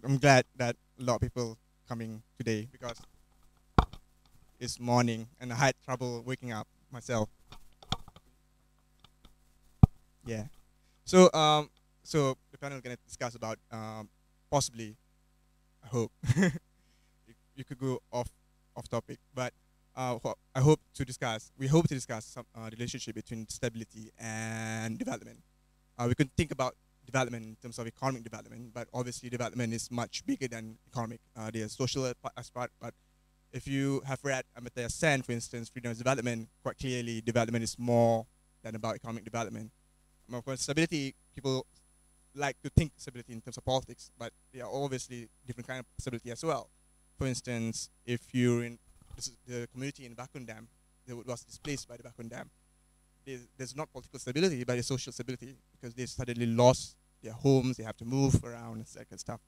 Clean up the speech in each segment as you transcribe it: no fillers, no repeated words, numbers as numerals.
I'm glad that a lot of people coming today because it's morning and I had trouble waking up myself. Yeah. So the panel is gonna discuss about possibly. I hope you could go off topic, but I hope to discuss. We hope to discuss some relationship between stability and development. We could think about development in terms of economic development, but obviously development is much bigger than economic. There's social aspect, but if you have read Amartya Sen, for instance, Freedom of Development, quite clearly development is more than about economic development. Of course, stability, people like to think stability in terms of politics, but there are obviously different kind of stability as well. For instance, if you're in the community in Bakun Dam, they was displaced by the Bakun Dam, there's not political stability, but it's social stability because they suddenly lost their homes, they have to move around and that kind of stuff.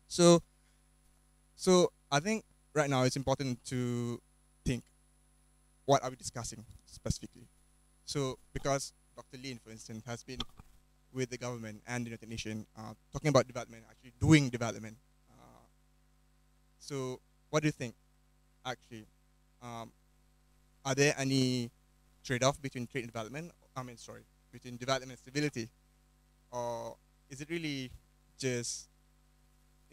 So I think right now it's important to think what are we discussing specifically. So because Dr. Lin, for instance, has been with the government and the United Nations talking about development, actually doing development. So what do you think, actually? Are there any trade-off between trade and development? Between development and stability? Or is it really just,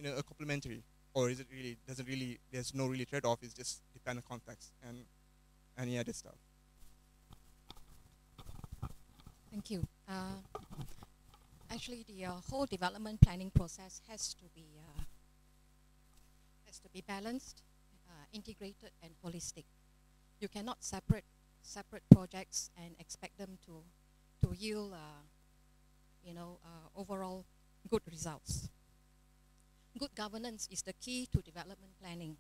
a complementary? Or is it really, there's no really trade-off, it's just depend on context and any other stuff? Thank you. Actually, the whole development planning process has to be balanced, integrated, and holistic. You cannot separate projects and expect them to yield, overall good results. Good governance is the key to development planning.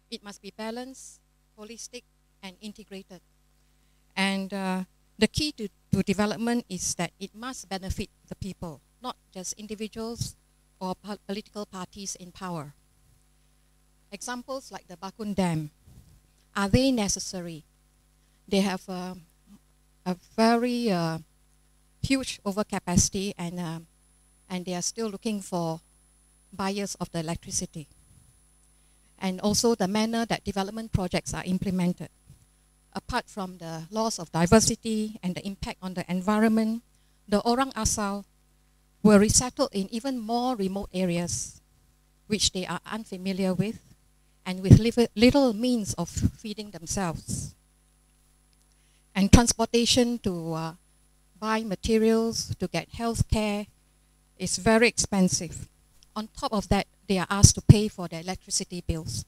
It must be balanced, holistic, and integrated. And the key to development is that it must benefit the people, not just individuals or political parties in power. Examples like the Bakun Dam, are they necessary? They have a very huge overcapacity, and they are still looking for buyers of the electricity. And also the manner that development projects are implemented. Apart from the loss of diversity and the impact on the environment, the Orang Asal were resettled in even more remote areas, which they are unfamiliar with, and with little means of feeding themselves. And transportation to buy materials, to get health care, is very expensive. On top of that, they are asked to pay for their electricity bills.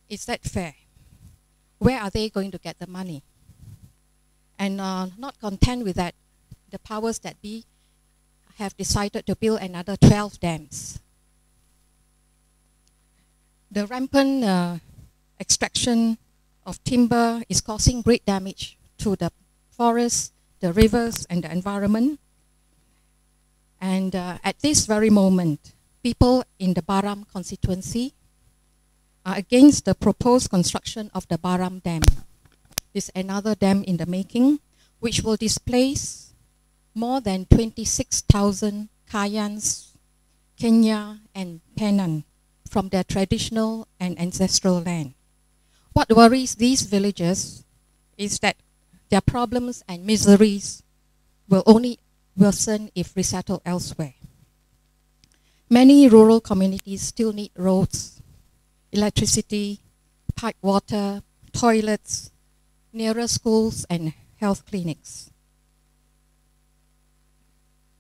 Is that fair? Where are they going to get the money? And not content with that, the powers that be have decided to build another 12 dams. The rampant extraction of timber is causing great damage to the forests, the rivers, and the environment. And at this very moment, people in the Baram constituency are against the proposed construction of the Baram Dam. This is another dam in the making, which will displace more than 26,000 Kayans, Kenya, and Penang from their traditional and ancestral land. What worries these villagers is that their problems and miseries will only worsen if resettled elsewhere. Many rural communities still need roads, electricity, pipe water, toilets, nearer schools and health clinics.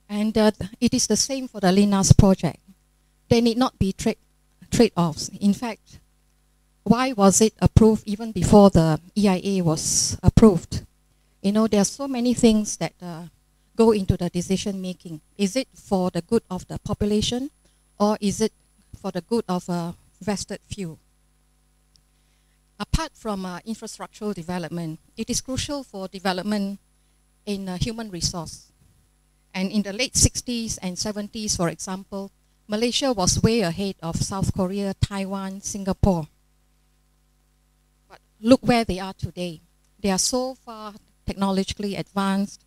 And it is the same for the Linas project. There need not be trade-offs. In fact, why was it approved even before the EIA was approved? There are so many things that go into the decision making. Is it for the good of the population, or is it for the good of a vested few? Apart from infrastructural development, it is crucial for development in human resource. And in the late 60s and 70s, for example, Malaysia was way ahead of South Korea, Taiwan, Singapore. But look where they are today. They are so far technologically advanced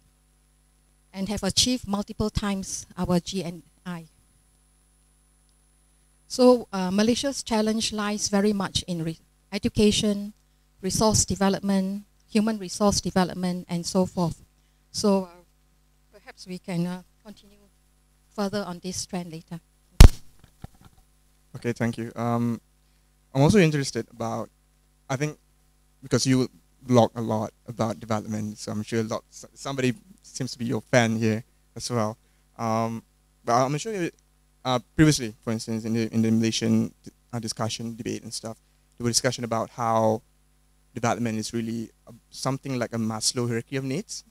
and have achieved multiple times our GNI. So Malaysia's challenge lies very much in education, resource development, human resource development, and so forth. So perhaps we can continue further on this trend later. Okay, thank you. I'm also interested about, I think, because you blog a lot about development, so I'm sure somebody seems to be your fan here as well. But I'm sure previously, for instance, in the Malaysian discussion, debate and stuff, there was discussion about how development is really something like a Maslow hierarchy of needs.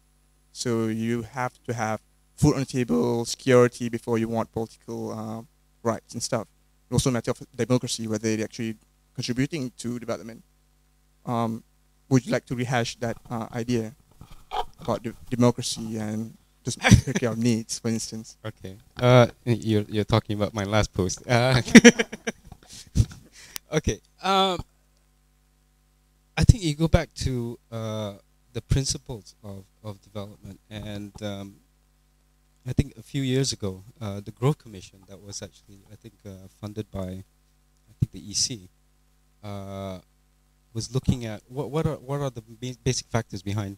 So you have to have food on the table, security before you want political rights and stuff. Also a matter of democracy, whether they're actually contributing to development. Would you like to rehash that idea about democracy and just hierarchy of needs, for instance? Okay. You're talking about my last post. Okay. I think you go back to the principles of development, and I think a few years ago, the Growth Commission that was actually, I think, funded by, I think, the EC, was looking at what are the basic factors behind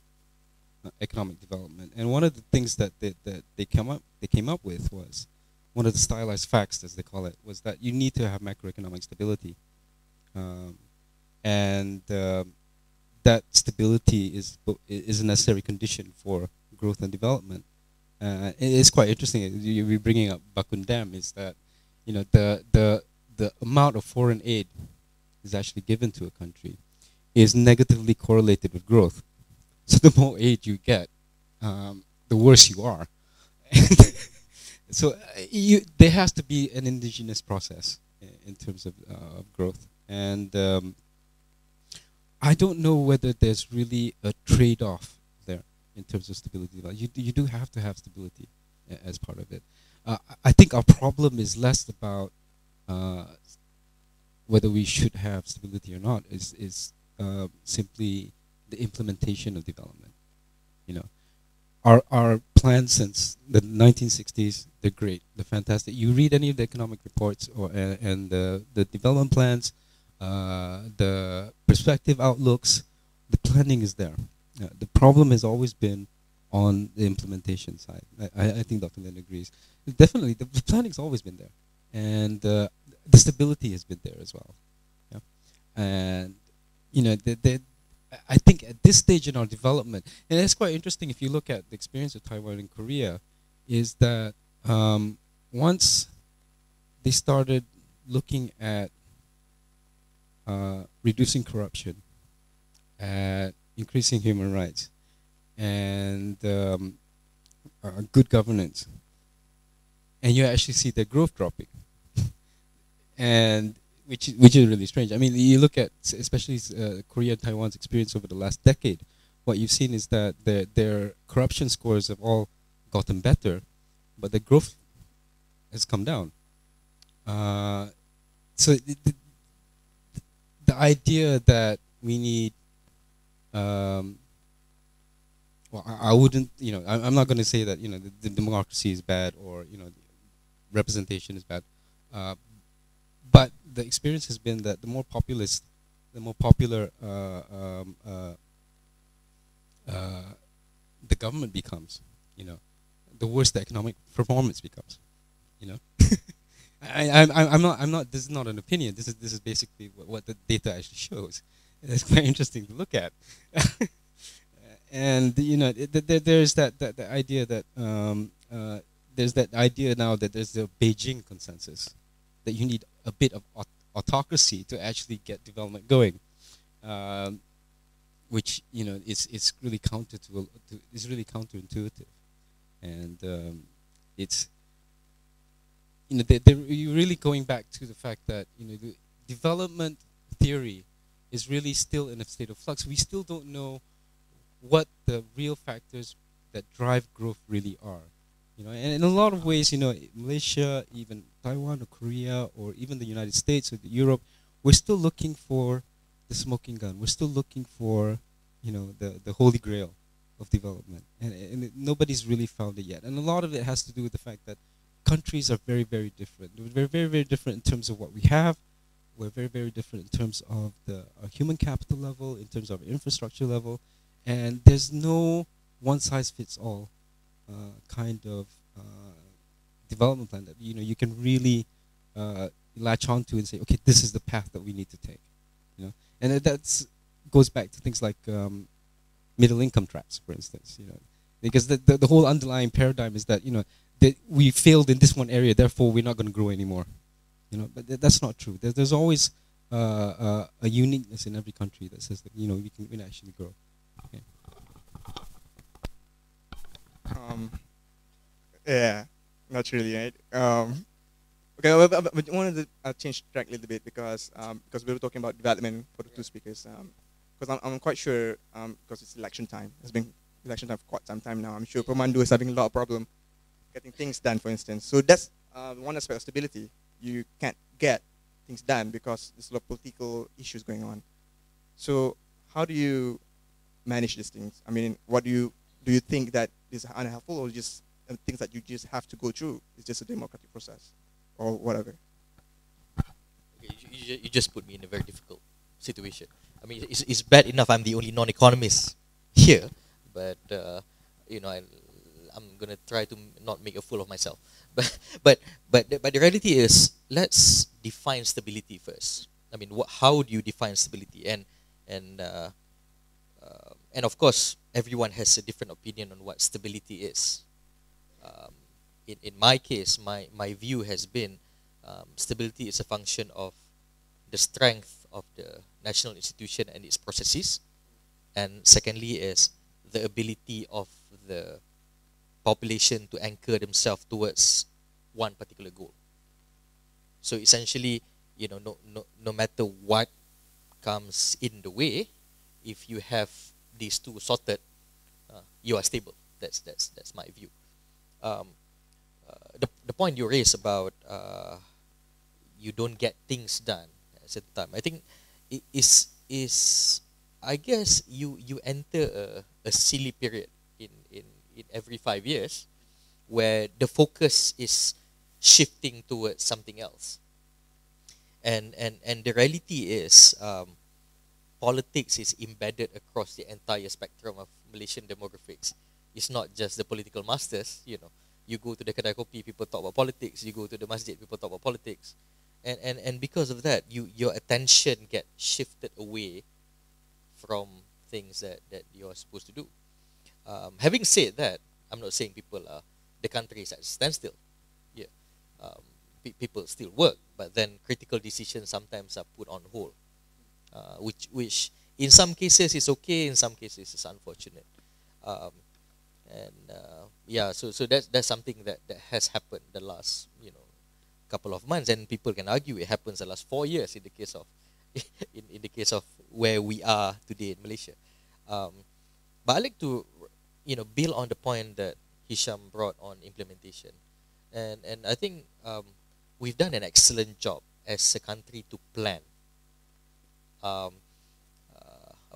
economic development. And one of the things that they came up with was, one of the stylized facts, as they call it, was that you need to have macroeconomic stability, and that stability is a necessary condition for growth and development. It's quite interesting. You're bringing up Bakundam, is that, you know, the amount of foreign aid is actually given to a country is negatively correlated with growth. So the more aid you get, the worse you are. So there has to be an indigenous process in terms of growth, and I don't know whether there's really a trade-off there in terms of stability. You do have to have stability as part of it. I think our problem is less about whether we should have stability or not. Is simply the implementation of development. You know, our plans since the 1960s, they're great, they're fantastic. You read any of the economic reports and the development plans, the perspective outlooks, the planning is there. The problem has always been on the implementation side. I think Dr. Lin agrees. Definitely, the planning's always been there, and the stability has been there as well. Yeah, and you know, I think at this stage in our development, and it's quite interesting if you look at the experience of Taiwan and Korea, is that once they started looking at reducing corruption, at increasing human rights, and good governance, and you actually see their growth dropping, and which is really strange. I mean, you look at especially Korea and Taiwan's experience over the last decade. What you've seen is that their corruption scores have all gotten better, but the growth has come down. So the idea that we need, well, I wouldn't, you know, I'm not going to say that, you know, the democracy is bad, or, you know, representation is bad, but the experience has been that the more populist, the more popular the government becomes, you know, the worse the economic performance becomes, you know. I'm not. This is not an opinion. This is basically what the data actually shows. And it's quite interesting to look at. And you know, there's that idea that there's that idea now that there's the Beijing consensus that you need a bit of autocracy to actually get development going, which, you know, it's really really counterintuitive, and it's, you know, you're really going back to the fact that, you know, the development theory is really still in a state of flux. We still don't know what the real factors that drive growth really are. You know, and in a lot of ways, you know, Malaysia, even Taiwan or Korea, or even the United States or Europe, we're still looking for the smoking gun. We're still looking for, you know, the holy grail of development, and nobody's really found it yet. And a lot of it has to do with the fact that countries are very, very different. We're very, very, very different in terms of what we have. We're very, very different in terms of the human capital level, in terms of infrastructure level, and there's no one-size-fits-all kind of development plan that you can really latch onto and say, okay, this is the path that we need to take. And that's goes back to things like middle income traps, for instance. Because the whole underlying paradigm is that that we failed in this one area, therefore we're not going to grow anymore. But that's not true. There's always a uniqueness in every country that says that we can actually grow. Okay. Yeah, not really, right? Okay, well, but I wanted to change track a little bit because we were talking about development for the two speakers. Because I'm quite sure because it's election time. It's been election time for quite some time now. I'm sure PEMANDU is having a lot of problem getting things done, for instance. So that's one aspect of stability. You can't get things done because there's a lot of political issues going on. So how do you manage these things? I mean, what do you think that is unhelpful, or just things that you just have to go through? It's just a democratic process, or whatever. Okay, you just put me in a very difficult situation. I mean, it's bad enough I'm the only non-economist here, but I'm gonna try to not make a fool of myself. But the reality is, let's define stability first. I mean, how do you define stability? And of course, everyone has a different opinion on what stability is. In my case, my view has been stability is a function of the strength of the national institution and its processes, and secondly is the ability of the population to anchor themselves towards one particular goal. So essentially, no matter what comes in the way, if you have these two sorted, you are stable. That's my view. The point you raised about you don't get things done at the time, I think it is I guess you enter a silly period in every 5 years where the focus is shifting towards something else. And the reality is politics is embedded across the entire spectrum of Malaysian demographics. It's not just the political masters. You go to the kedai kopi, people talk about politics. You go to the masjid, people talk about politics. And because of that, your attention gets shifted away from things that you're supposed to do. Having said that, I'm not saying the country is at standstill. Yeah, people still work, but then critical decisions sometimes are put on hold, which in some cases is okay, in some cases is unfortunate. So that's something that has happened the last couple of months, and people can argue it happens the last 4 years in the case of in the case of where we are today in Malaysia. But I like to build on the point that Hisham brought on implementation, and I think we've done an excellent job as a country to plan. I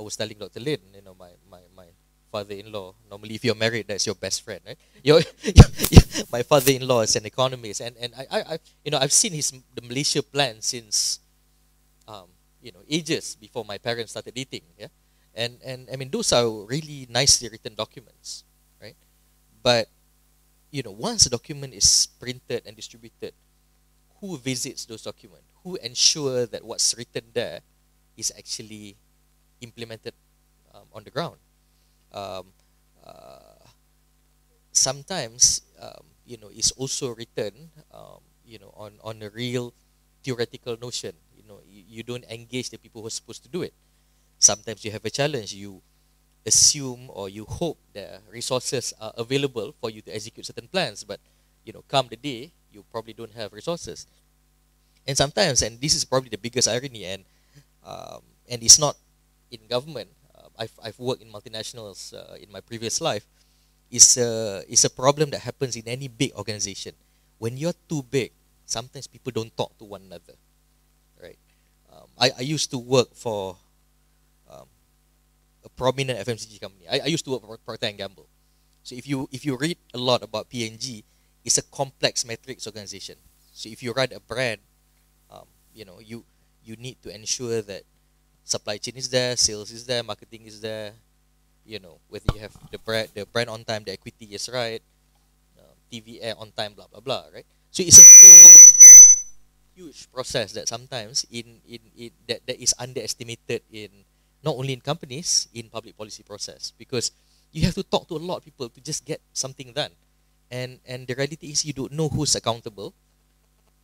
was telling Dr. Lin, my father-in-law. Normally, if you're married, that's your best friend, right? My father-in-law is an economist, and I've seen the Malaysia plan since ages before my parents started dating. Yeah, and I mean those are really nicely written documents, right? But once a document is printed and distributed, who visits those documents? Who ensure that what's written there is actually implemented on the ground? Sometimes it's also written on a real theoretical notion. You don't engage the people who are supposed to do it. Sometimes you have a challenge. You assume or you hope that resources are available for you to execute certain plans, but come the day, you probably don't have resources. And sometimes, and this is probably the biggest irony, and it's not in government. I've worked in multinationals in my previous life. It's a problem that happens in any big organization. When you're too big, sometimes people don't talk to one another, right? I used to work for a prominent FMCG company. I used to work for Procter & Gamble. So if you read a lot about P&G, it's a complex matrix organization. So if you run a brand, you know, you need to ensure that supply chain is there, sales is there, marketing is there, you know, whether you have the brand on time, the equity is right, TV air on time, blah blah blah, right? So it's a whole huge process that sometimes that is underestimated in not only in companies, in public policy process, because you have to talk to a lot of people to just get something done, and the reality is you don't know who's accountable,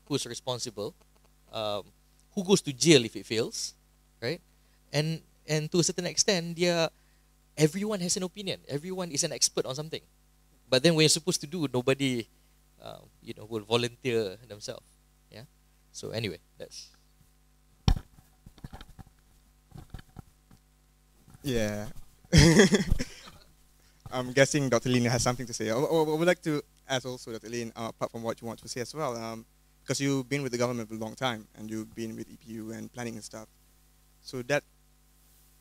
who's responsible, who goes to jail if it fails, right? And to a certain extent, everyone has an opinion. Everyone is an expert on something. But then when you're supposed to do, nobody, you know, will volunteer themselves. Yeah. So anyway, that's. Yeah. I'm guessing Dr. Lin has something to say. I would like to ask also, Dr. Lin, apart from what you want to say as well, because you've been with the government for a long time and you've been with EPU and planning and stuff. So that,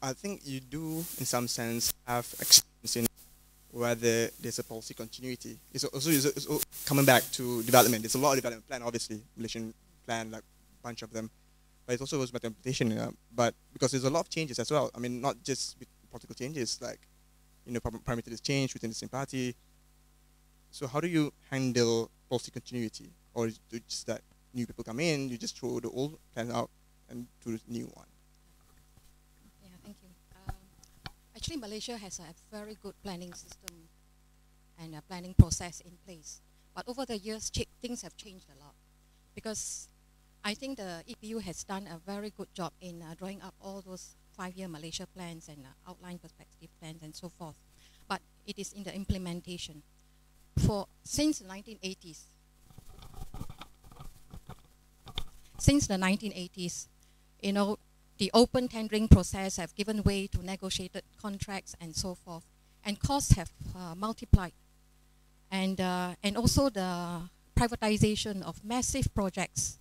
I think you do, in some sense, have experience in whether there's a policy continuity. It's also coming back to development. There's a lot of development plan, obviously, Malaysian plan, like a bunch of them. But it also was about implementation, but because there's a lot of changes as well. I mean, not just with political changes, like, you know, parameters change within the same party. So how do you handle policy continuity? Or is it just that new people come in, you just throw the old plan out and do the new one? Yeah, thank you. Actually, Malaysia has a very good planning system and a planning process in place. But over the years, things have changed a lot. Because I think the EPU has done a very good job in drawing up all those 5-year Malaysia plans and outline perspective plans and so forth. But it is in the implementation. Since the 1980s, you know, the open tendering process have given way to negotiated contracts and so forth, and costs have multiplied, and also the privatization of massive projects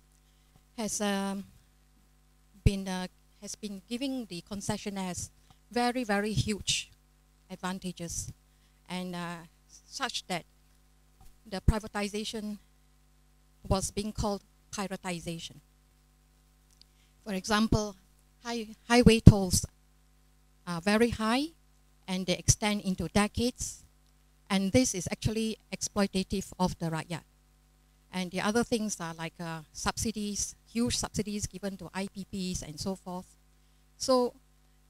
has been giving the concessionaires very, very huge advantages, and such that the privatization was being called privatization. For example, highway tolls are very high and they extend into decades, and this is actually exploitative of the rakyat. And the other things are like subsidies, huge subsidies given to IPPs and so forth. So,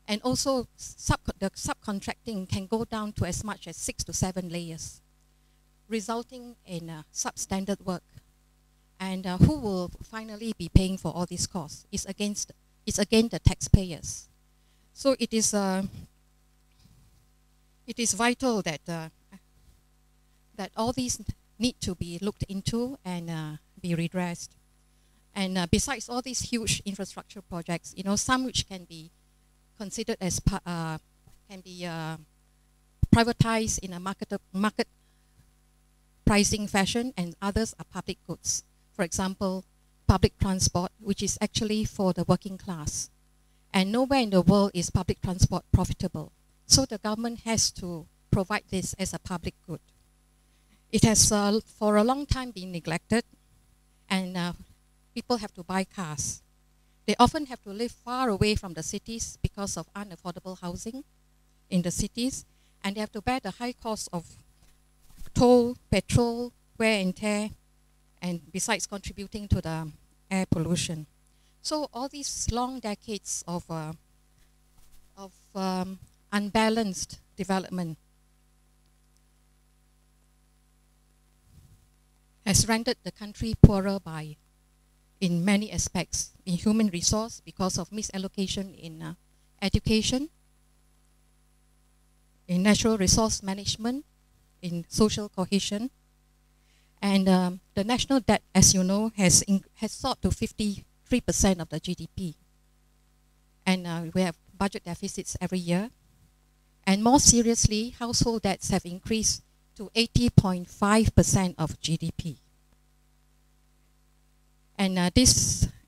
and also the subcontracting can go down to as much as 6 to 7 layers, resulting in substandard work. And who will finally be paying for all these costs? It's again the taxpayers. So it is vital that that all these need to be looked into and be redressed. And besides all these huge infrastructure projects, you know, some which can be considered as privatized in a market pricing fashion, and others are public goods. For example, public transport, which is actually for the working class. And nowhere in the world is public transport profitable. So the government has to provide this as a public good. It has for a long time been neglected, and people have to buy cars. They often have to live far away from the cities because of unaffordable housing in the cities, and they have to bear the high cost of toll, petrol, wear and tear, and besides contributing to the air pollution. So all these long decades of unbalanced development has rendered the country poorer in many aspects, in human resource because of misallocation in education, in natural resource management, in social cohesion. And the national debt, as you know, has soared to 53% of the GDP. And we have budget deficits every year. And more seriously, household debts have increased to 80.5% of GDP. And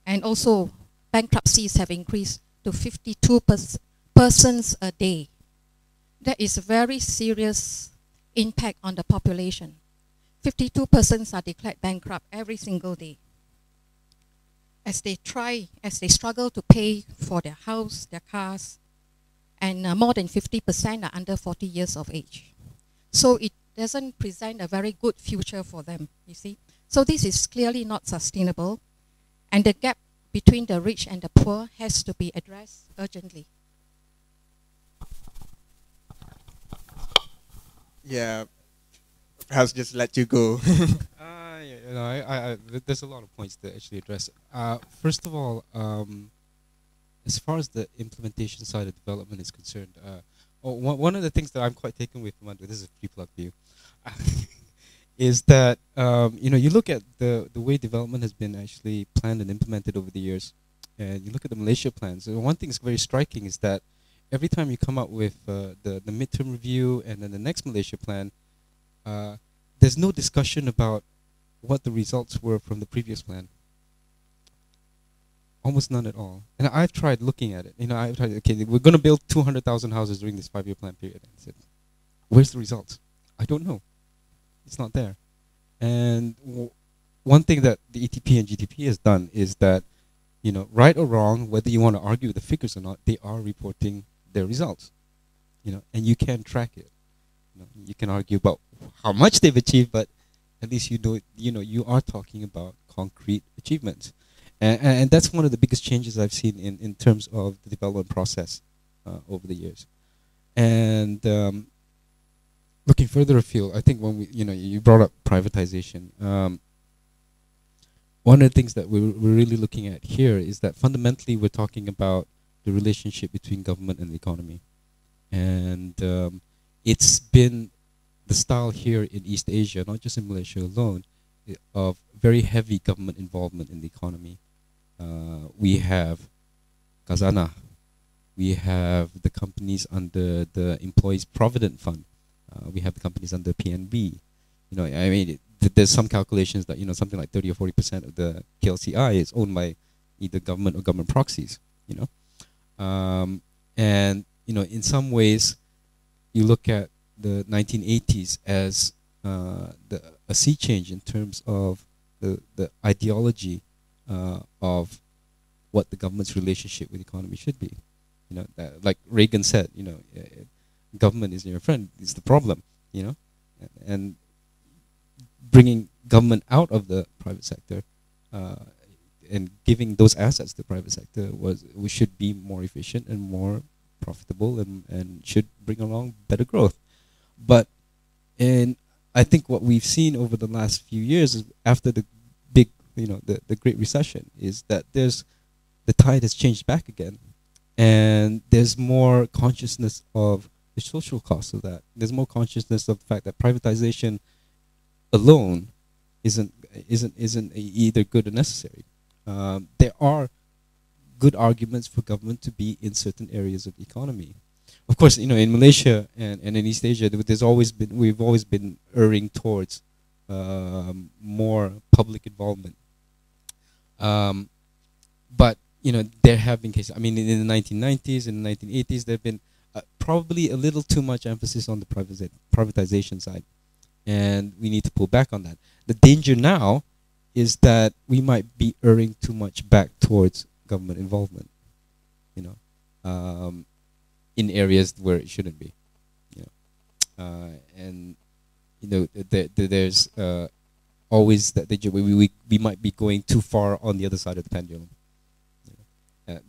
and also bankruptcies have increased to 52 persons a day. That is a very serious impact on the population. 52 persons are declared bankrupt every single day as they struggle to pay for their house, their cars, and more than 50% are under 40 years of age. So it doesn't present a very good future for them, you see. So this is clearly not sustainable, and the gap between the rich and the poor has to be addressed urgently. Yeah, perhaps just let you go. There's a lot of points to actually address. First of all, as far as the implementation side of development is concerned, one of the things that I'm quite taken with PEMANDU, this is a free plug view, is that you look at the way development has been actually planned and implemented over the years, and you look at the Malaysia plans. And one thing that's very striking is that every time you come up with the midterm review and then the next Malaysia plan, there's no discussion about what the results were from the previous plan. Almost none at all. And I've tried looking at it. I've tried, okay, we're going to build 200,000 houses during this 5-year plan period. And I said, where's the results? I don't know. It's not there. And one thing that the ETP and GTP has done is that, right or wrong, whether you want to argue the figures or not, they are reporting their results. And you can track it. You can argue about how much they've achieved, but at least you are talking about concrete achievements. And that's one of the biggest changes I've seen in terms of the development process over the years. And looking further afield, I think when you brought up privatization. One of the things that we're really looking at here is that fundamentally we're talking about the relationship between government and the economy. And it's been the style here in East Asia, not just in Malaysia alone, of very heavy government involvement in the economy. We have Khazanah. We have the companies under the Employees Provident Fund. We have the companies under PNB. There's some calculations that something like 30 or 40% of the KLCI is owned by either government or government proxies. And in some ways, you look at the 1980s as a sea change in terms of the ideology of what the government's relationship with the economy should be. Like Reagan said, government isn't your friend; it's the problem. And bringing government out of the private sector and giving those assets to the private sector we should be more efficient and more profitable and should bring along better growth. But I think what we've seen over the last few years is after the big, the Great Recession, is that the tide has changed back again, and there's more consciousness of the social costs of that. There's more consciousness of the fact that privatization alone isn't either good or necessary. There are good arguments for government to be in certain areas of the economy. Of course, in Malaysia and in East Asia, we've always been erring towards more public involvement. But there have been cases. In the 1990s and the 1980s, there have been probably a little too much emphasis on the privatization side, and we need to pull back on that. The danger now is that we might be erring too much back towards government involvement. In areas where it shouldn't be, there's always that danger we might be going too far on the other side of the pendulum,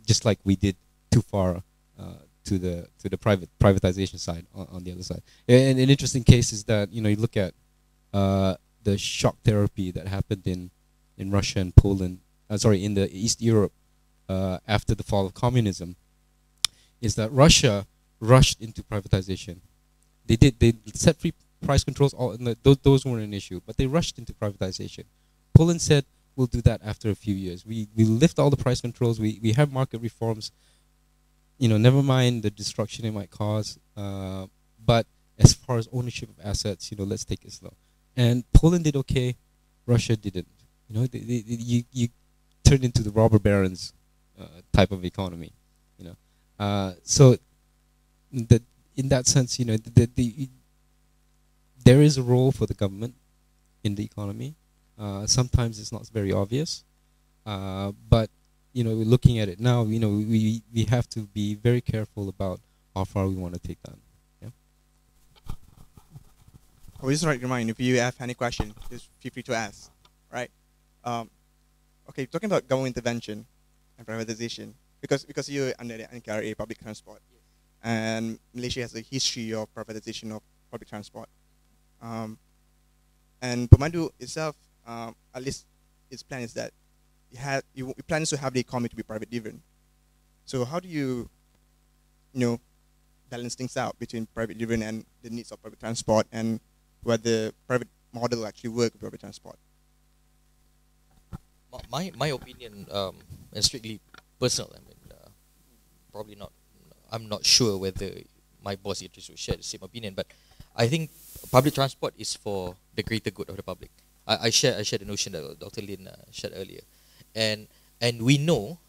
just like we did too far to the privatization side on the other side. And an interesting case is that you look at the shock therapy that happened in Russia and Poland, in the East Europe after the fall of communism. Is that Russia rushed into privatization. They set free price controls, those weren't an issue, but they rushed into privatization. Poland said, we'll do that after a few years. We lift all the price controls, we have market reforms, never mind the destruction it might cause, but as far as ownership of assets, let's take it slow. And Poland did okay, Russia didn't. You turned into the robber barons type of economy. So in that sense, there is a role for the government in the economy. Sometimes it's not very obvious, but looking at it now, we have to be very careful about how far we want to take that. Yeah. I would just like to remind, if you have any question, just feel free to ask. Right? Okay, talking about government intervention and privatization, because you're under the NKRA public transport, and Malaysia has a history of privatization of public transport. And PEMANDU itself, at least its plan is that it plans to have the economy to be private driven. So how do you balance things out between private driven and the needs of public transport, and whether private model actually work with public transport? My opinion, and strictly personal, I mean, probably not, I'm not sure whether my boss Idris will share the same opinion, but I think public transport is for the greater good of the public. I share the notion that Dr. Lin shared earlier, and we know,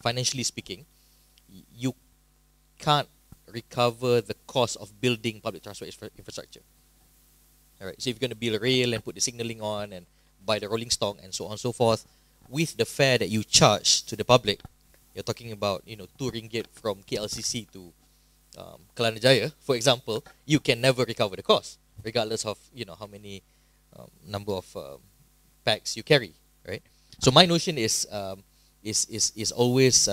financially speaking, you can't recover the cost of building public transport infrastructure. All right, so if you're going to build a rail and put the signaling on and buy the rolling stock and so on and so forth, with the fare that you charge to the public, you're talking about RM2 from KLCC to Kelana Jaya, for example, you can never recover the cost, regardless of how many number of packs you carry, right? So my notion is always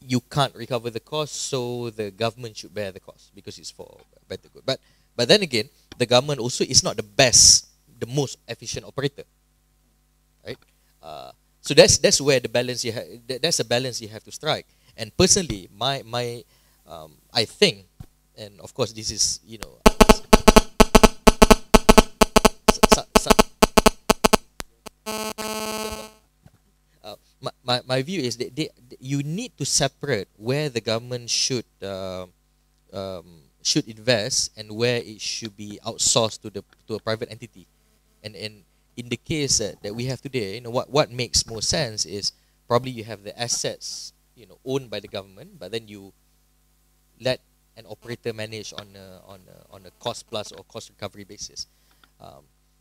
you can't recover the cost, so the government should bear the cost because it's for better good. But then again, the government also is not the most efficient operator, right? So that's where the balance that's a balance you have to strike. And personally, my I think, and of course this is my view is that you need to separate where the government should invest and where it should be outsourced to a private entity. And in the case that we have today, what makes more sense is probably you have the assets owned by the government, but then you let an operator manage on a cost plus or cost recovery basis.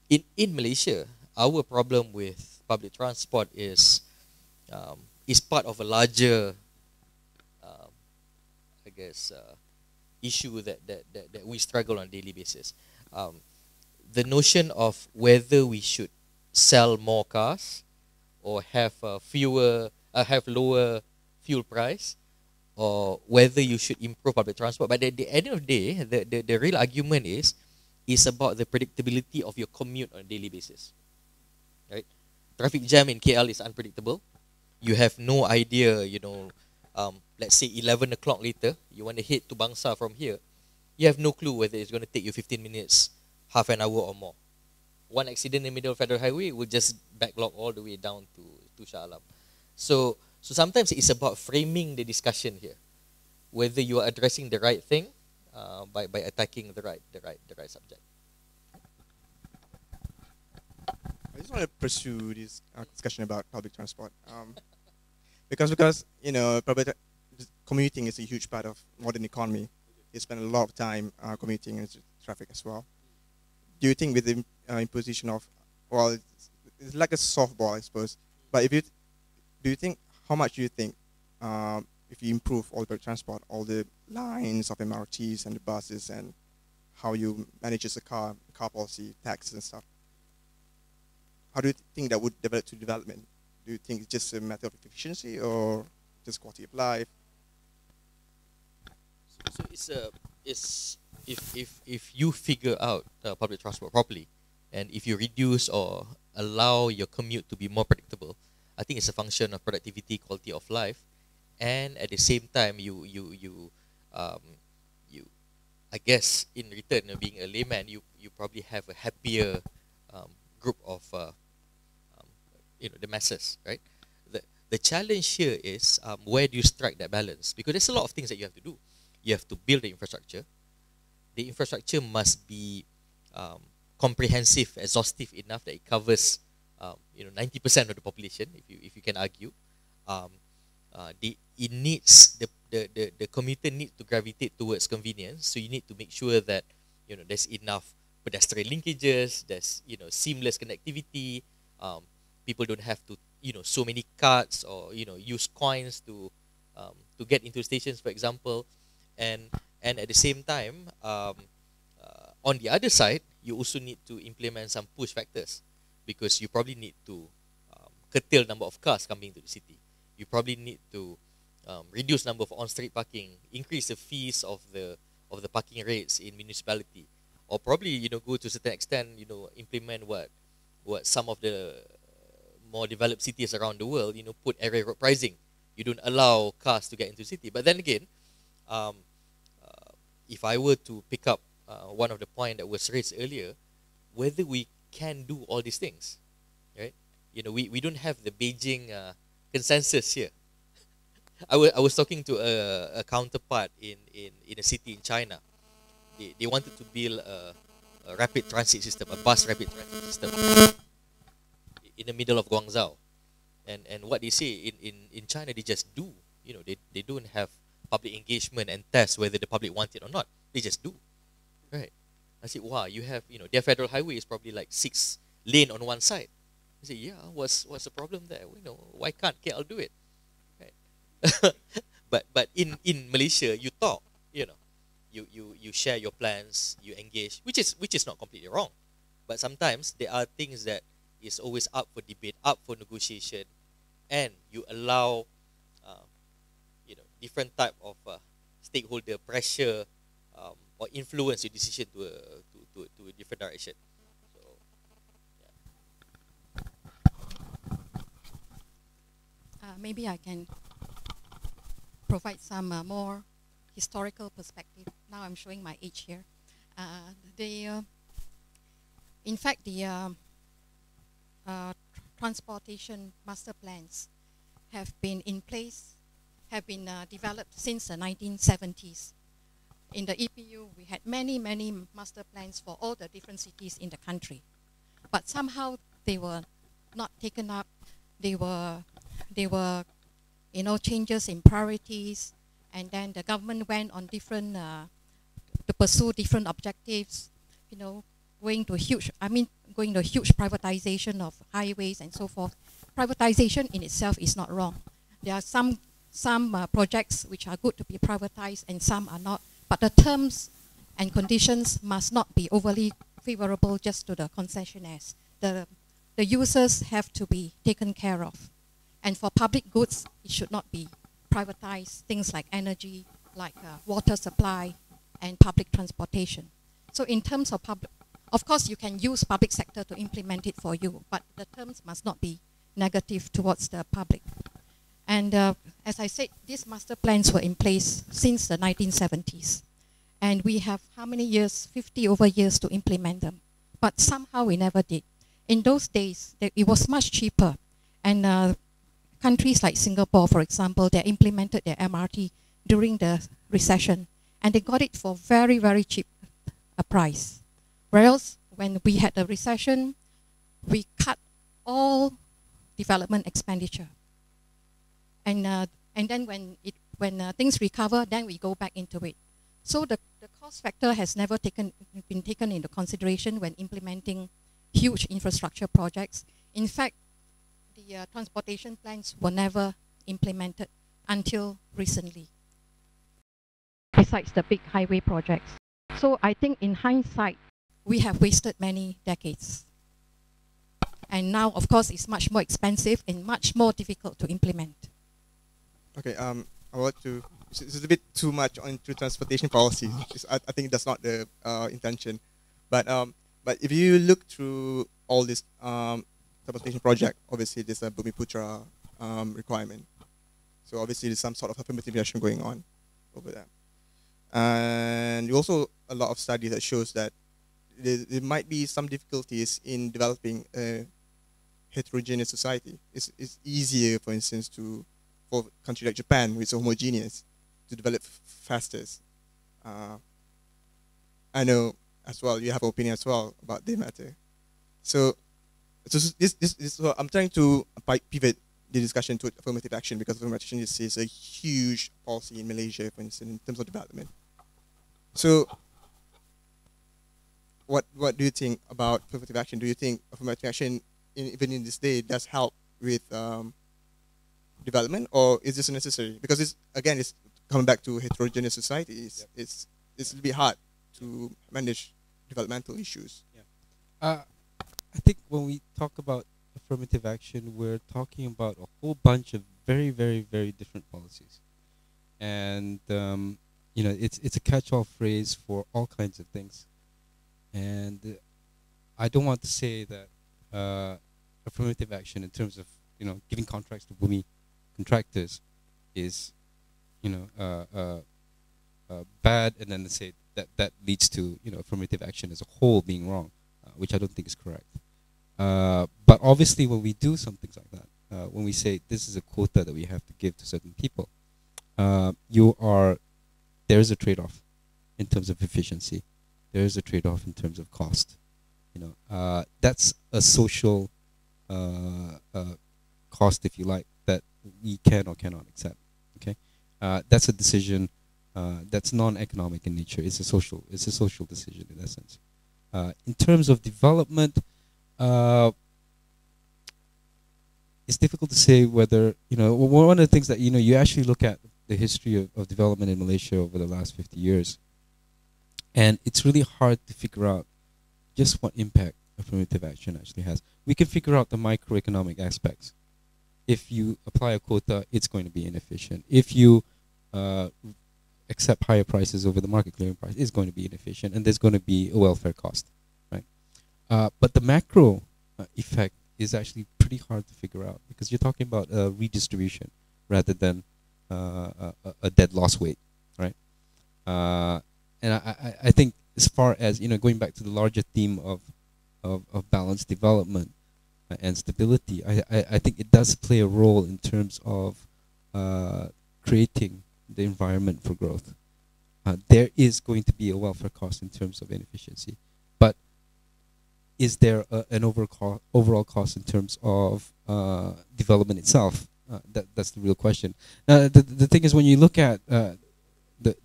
In Malaysia, our problem with public transport is part of a larger, I guess, issue that we struggle on a daily basis. The notion of whether we should sell more cars or have lower fuel price, or whether you should improve public transport. But at the end of the day, the real argument is about the predictability of your commute on a daily basis. Right? Traffic jam in KL is unpredictable. You have no idea, let's say 11 o'clock later, you want to head to Bangsa from here. You have no clue whether it's going to take you 15 minutes, half an hour or more. One accident in the middle of Federal Highway will just backlog all the way down to Shah Alam. So sometimes it's about framing the discussion here, whether you are addressing the right thing by attacking the right subject. I just want to pursue this discussion about public transport, because commuting is a huge part of modern economy. You spend a lot of time commuting and traffic as well. Do you think with the imposition of, well, it's like a softball, I suppose, but do you think, how much do you think if you improve all the transport, all the lines of MRTs and the buses, and how you manage the car policy, taxes and stuff, how do you think that would develop to development? Do you think it's just a matter of efficiency or just quality of life? So it's if you figure out public transport properly, and if you reduce or allow your commute to be more predictable, I think it's a function of productivity, quality of life, and at the same time you I guess in return, being a layman, you probably have a happier group of the masses, right? The challenge here is where do you strike that balance? Because there's a lot of things that you have to do. You have to build the infrastructure. The infrastructure must be comprehensive, exhaustive enough that it covers 90% of the population, if you can argue. It needs the commuter needs to gravitate towards convenience. So you need to make sure that there's enough pedestrian linkages, there's seamless connectivity. People don't have to so many cards or use coins to get into stations, for example, and at the same time, on the other side, you also need to implement some push factors, because you probably need to curtail number of cars coming to the city. You probably need to reduce number of on-street parking, increase the fees of the parking rates in municipality, or probably go to a certain extent implement what some of the more developed cities around the world put area road pricing. You don't allow cars to get into the city. But then again, if I were to pick up one of the points that was raised earlier, whether we can do all these things, right? We don't have the Beijing consensus here. I was talking to a counterpart in a city in China. They wanted to build a rapid transit system, a bus rapid transit system in the middle of Guangzhou. And what they say in China, they just do. They don't have public engagement and test whether the public want it or not. They just do. Right. I said, wow, you have, their federal highway is probably like 6 lane on one side. I said, yeah, what's the problem there? Why can't KL do it? Right. but in Malaysia, you talk, you share your plans, you engage, which is not completely wrong. But sometimes there are things that is always up for debate, up for negotiation, and you allow, different type of stakeholder pressure or influence your decision to a different direction. So, yeah. Maybe I can provide some more historical perspective. Now I'm showing my age here. In fact, the transportation master plans have been in place, have been developed since the 1970s. In the EPU, we had many master plans for all the different cities in the country. But somehow they were not taken up. They were changes in priorities, and then the government went on different, to pursue different objectives, going to huge privatization of highways and so forth. Privatization in itself is not wrong. There are some projects which are good to be privatized and some are not. But the terms and conditions must not be overly favorable just to the concessionaires. The users have to be taken care of. And for public goods, it should not be privatized, things like energy, like water supply, and public transportation. So in terms of public, of course you can use public sector to implement it for you, but the terms must not be negative towards the public. And as I said, these master plans were in place since the 1970s. And we have how many years, 50 over years to implement them. But somehow we never did. In those days, it was much cheaper. And countries like Singapore, for example, they implemented their MRT during the recession. And they got it for very, very cheap a price. Whereas when we had the recession, we cut all development expenditure. And then when things recover, then we go back into it. So the cost factor has never been taken into consideration when implementing huge infrastructure projects. In fact, the transportation plans were never implemented until recently, besides the big highway projects. So I think in hindsight, we have wasted many decades. And now, of course, it's much more expensive and much more difficult to implement. Okay, I want to. It's a bit too much onto transportation policy. I think that's not the intention, but if you look through all this transportation project, obviously there's a Bumiputra requirement. So obviously there's some sort of affirmative action going on over there, and also a lot of studies that shows that there might be some difficulties in developing a heterogeneous society. It's easier, for instance, for a country like Japan, which is homogeneous, to develop faster. I know as well, you have an opinion as well about the matter. So I'm trying to pivot the discussion to affirmative action, because affirmative action is a huge policy in Malaysia, for instance, in terms of development. So what do you think about affirmative action? Do you think affirmative action, even in this day, does help with development, or is this necessary? Because it's coming back to heterogeneous societies. It's a little bit hard to manage developmental issues. I think when we talk about affirmative action, we're talking about a whole bunch of very, very, very different policies, and it's a catch-all phrase for all kinds of things. And I don't want to say that affirmative action in terms of giving contracts to Bumi contractors is bad, and then to say that leads to affirmative action as a whole being wrong, which I don't think is correct. But obviously, when we do some things like that, when we say this is a quota that we have to give to certain people, there is a trade-off in terms of efficiency. There is a trade-off in terms of cost. That's a social cost, if you like, that we can or cannot accept. Okay, that's a decision that's non-economic in nature. It's a social decision in essence. In terms of development, it's difficult to say whether one of the things that you actually look at the history of development in Malaysia over the last 50 years, and it's really hard to figure out just what impact affirmative action actually has. We can figure out the microeconomic aspects. If you apply a quota, it's going to be inefficient. If you accept higher prices over the market clearing price, it's going to be inefficient, and there's going to be a welfare cost, right? But the macro effect is actually pretty hard to figure out, because you're talking about a redistribution rather than a dead loss weight, right? And I think, as far as going back to the larger theme of balanced development and stability, I think it does play a role in terms of creating the environment for growth. There is going to be a welfare cost in terms of inefficiency, but is there an overall cost in terms of development itself? That's the real question. The thing is, when you look at the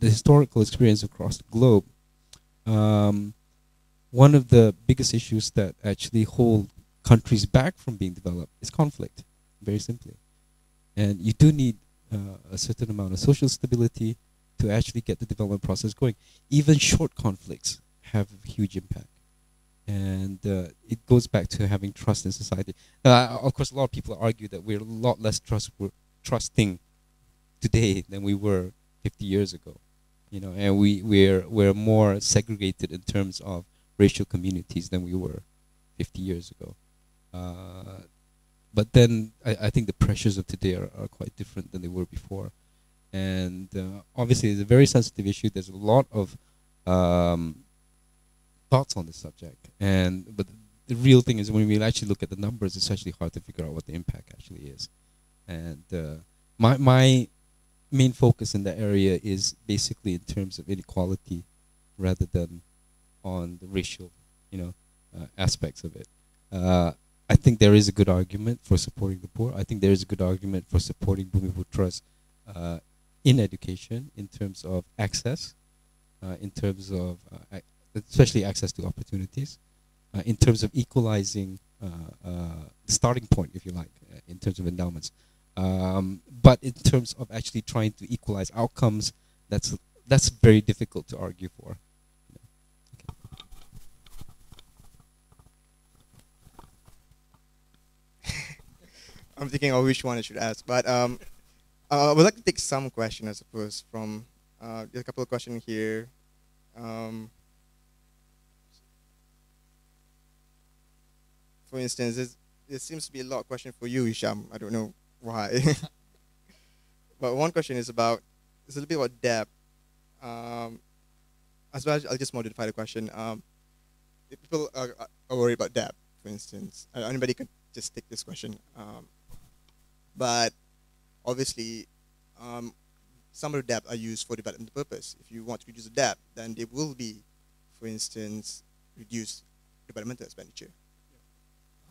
historical experience across the globe, one of the biggest issues that actually hold countries back from being developed is conflict, very simply. And you do need a certain amount of social stability to actually get the development process going. Even short conflicts have a huge impact. And it goes back to having trust in society. Of course, a lot of people argue that we're a lot less trusting today than we were 50 years ago. And we're more segregated in terms of racial communities than we were 50 years ago. But then I think the pressures of today are quite different than they were before. And obviously, it's a very sensitive issue. There's a lot of thoughts on this subject. But the real thing is, when we actually look at the numbers, it's actually hard to figure out what the impact actually is. And my main focus in that area is basically in terms of inequality rather than on the racial aspects of it. I think there is a good argument for supporting the poor. I think there is a good argument for supporting Bumiputras in education, in terms of access, in terms of especially access to opportunities, in terms of equalizing the starting point, if you like, in terms of endowments. But in terms of actually trying to equalize outcomes, that's very difficult to argue for. I'm thinking of which one I should ask, but I would like to take some question, I suppose, from there's a couple of questions here. For instance, there seems to be a lot of questions for you, Hisham. I don't know why. But one question is it's a little bit about debt. As well, I'll just modify the question. If people are worried about debt, for instance, anybody can just take this question. But obviously, some of the debt are used for development purpose. If you want to reduce the debt, then there will be, for instance, reduced developmental expenditure.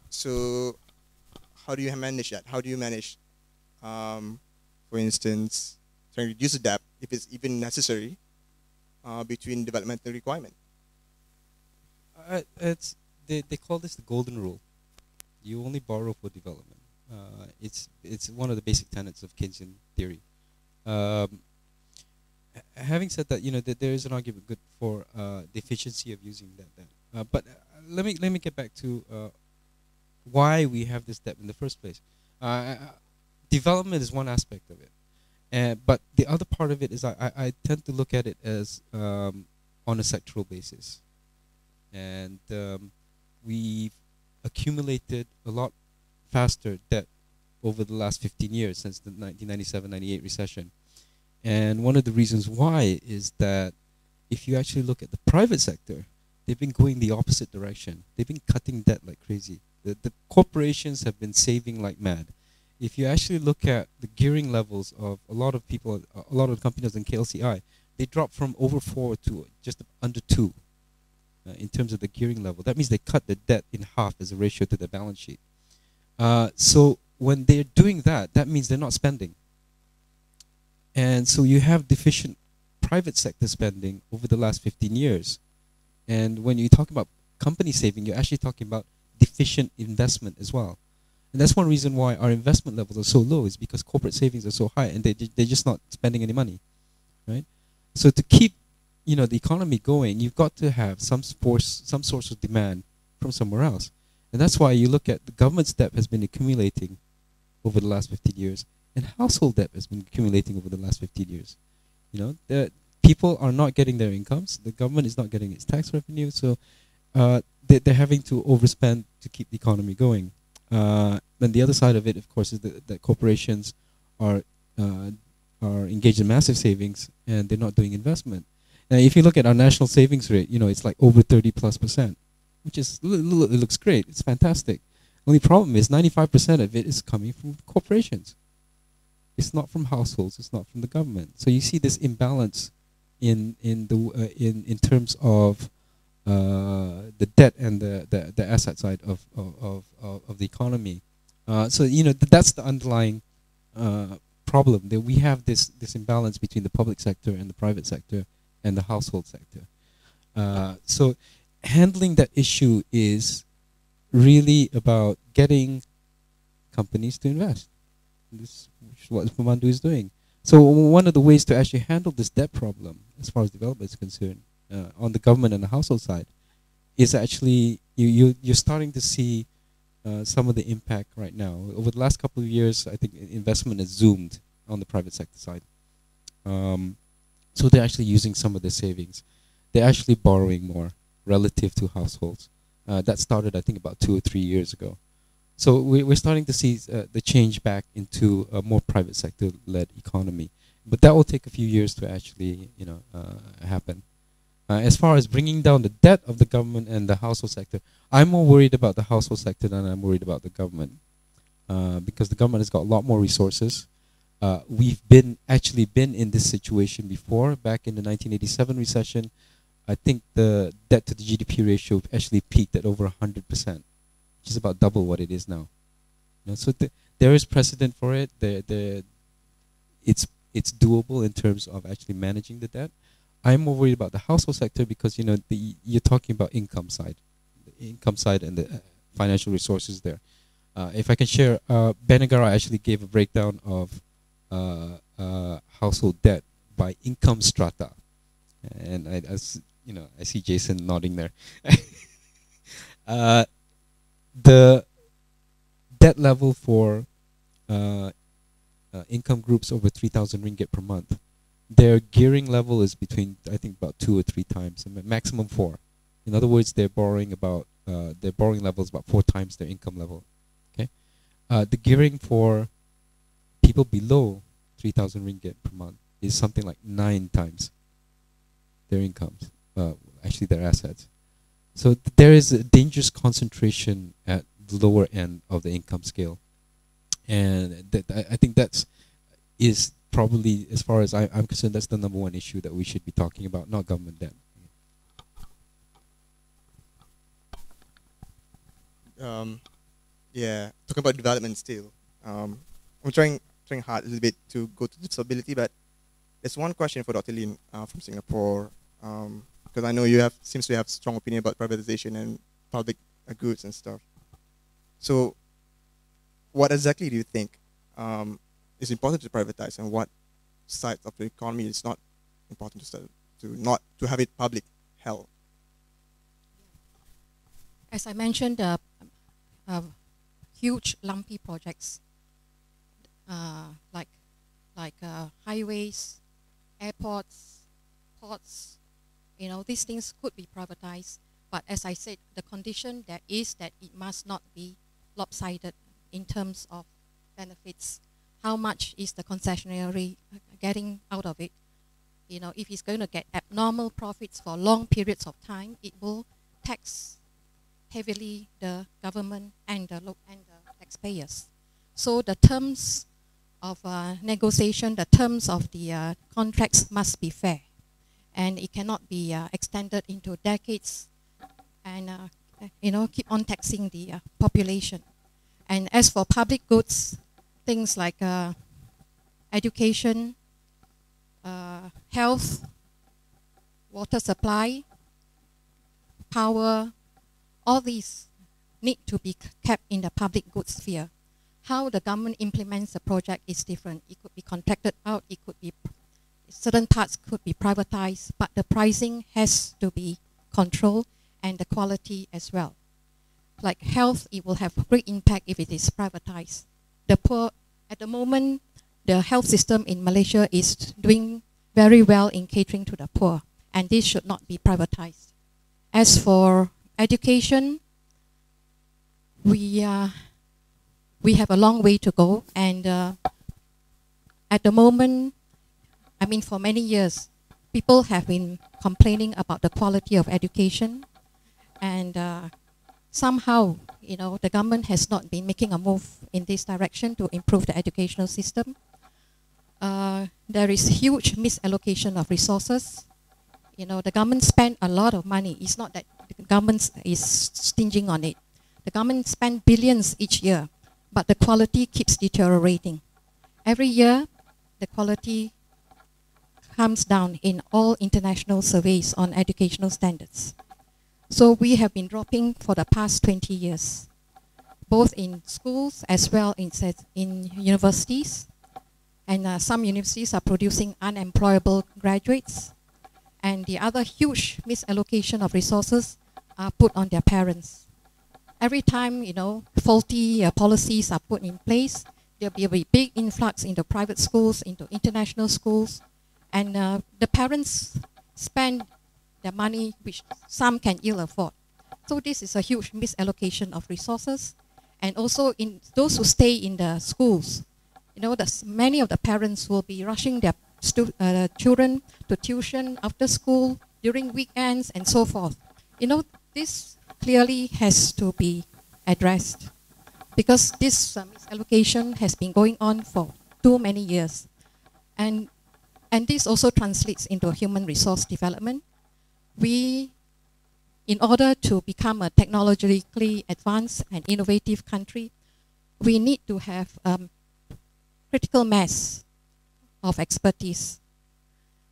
So how do you manage that? How do you manage, for instance, trying to reduce the debt, if it's even necessary, between developmental requirement? it's they call this the golden rule. You only borrow for development. It's one of the basic tenets of Keynesian theory. Um, Having said that, that there is an argument good for the efficiency of using that debt. But let me get back to why we have this debt in the first place. Development is one aspect of it, but the other part of it is I tend to look at it as on a sectoral basis, and we've accumulated a lot faster debt over the last 15 years since the 1997-98 recession. And one of the reasons why is that if you actually look at the private sector, they've been going the opposite direction. They've been cutting debt like crazy. The corporations have been saving like mad. If you actually look at the gearing levels of a lot of people, a lot of companies in KLCI, they dropped from over 4 to just under 2 in terms of the gearing level. That means they cut the debt in half as a ratio to the balance sheet. So when they're doing that, that means they're not spending. And so you have deficient private sector spending over the last 15 years. And when you talk about company saving, you're actually talking about deficient investment as well. And that's one reason why our investment levels are so low, is because corporate savings are so high and they're just not spending any money, right? So to keep the economy going, you've got to have some source of demand from somewhere else. And that's why you look at the government's debt has been accumulating over the last 15 years. And household debt has been accumulating over the last 15 years. The people are not getting their incomes. The government is not getting its tax revenue. So they're having to overspend to keep the economy going. Then the other side of it, of course, is that corporations are engaged in massive savings and they're not doing investment. Now, if you look at our national savings rate, it's like over 30+%, which is it looks great. It's fantastic. Only problem is 95% of it is coming from corporations. It's not from households. It's not from the government. So you see this imbalance in terms of the debt and the asset side of the economy. So that's the underlying problem, that we have this imbalance between the public sector and the private sector and the household sector. So handling that issue is really about getting companies to invest. This is what PEMANDU is doing. So one of the ways to actually handle this debt problem, as far as development is concerned, on the government and the household side, is actually you're starting to see some of the impact right now. Over the last couple of years, I think investment has zoomed on the private sector side. So they're actually using some of the savings. They're actually borrowing more relative to households. That started, I think, about 2 or 3 years ago. So we're starting to see the change back into a more private sector-led economy, but that will take a few years to actually, happen. As far as bringing down the debt of the government and the household sector, I'm more worried about the household sector than I'm worried about the government, because the government has got a lot more resources. We've actually been in this situation before. Back in the 1987 recession, I think the debt to the GDP ratio actually peaked at over 100%. Which is about double what it is now. So there is precedent for it. It's doable in terms of actually managing the debt. I'm more worried about the household sector because you're talking about the income side and the financial resources there. If I can share, Benegara actually gave a breakdown of household debt by income strata, and I see Jason nodding there. The debt level for income groups over 3,000 ringgit per month, their gearing level is between, I think, about 2 or 3 times, maximum 4. In other words, their borrowing level is about 4 times their income level. Okay, the gearing for people below 3,000 ringgit per month is something like 9 times their incomes, actually their assets. So there is a dangerous concentration at the lower end of the income scale, and I think is probably, as far as I'm concerned, that's the number one issue that we should be talking about, not government debt. Yeah, talking about development still. I'm trying hard a little bit to go to disability, but there's one question for Dr. Lim from Singapore. Because Because I know you have seems to have strong opinion about privatization and public goods and stuff. So, what exactly do you think is important to privatize, and what sides of the economy is not important to have it public held? As I mentioned, huge lumpy projects like highways, airports, ports, these things could be privatized. But as I said, the condition there is that it must not be lopsided in terms of benefits. How much is the concessionary getting out of it? If it's going to get abnormal profits for long periods of time, it will tax heavily the government and the taxpayers. So the terms of negotiation, the terms of the contracts must be fair, and it cannot be extended into decades and keep on taxing the population. And as for public goods, things like education, health, water supply, power, all these need to be kept in the public goods sphere. How the government implements the project is different. It could be contracted out, it could be, certain parts could be privatized, but the pricing has to be controlled and the quality as well. Like health, it will have great impact if it is privatized. The poor, at the moment, the health system in Malaysia is doing very well in catering to the poor, and this should not be privatized. As for education, we have a long way to go, and at the moment, I mean for many years, people have been complaining about the quality of education, and somehow, the government has not been making a move in this direction to improve the educational system. There is huge misallocation of resources. The government spent a lot of money. It's not that the government is stinging on it. The government spent billions each year, but the quality keeps deteriorating. Every year, the quality comes down in all international surveys on educational standards. So we have been dropping for the past 20 years, both in schools as well in universities. And some universities are producing unemployable graduates. And the other huge misallocation of resources are put on their parents. Every time, faulty policies are put in place, there'll be a big influx into private schools, into international schools, and the parents spend their money, which some can ill afford. So this is a huge misallocation of resources. And also in those who stay in the schools, many of the parents will be rushing their children to tuition after school, during weekends, and so forth. This clearly has to be addressed, because this misallocation has been going on for too many years. And this also translates into human resource development. We, in order to become a technologically advanced and innovative country, we need to have critical mass of expertise.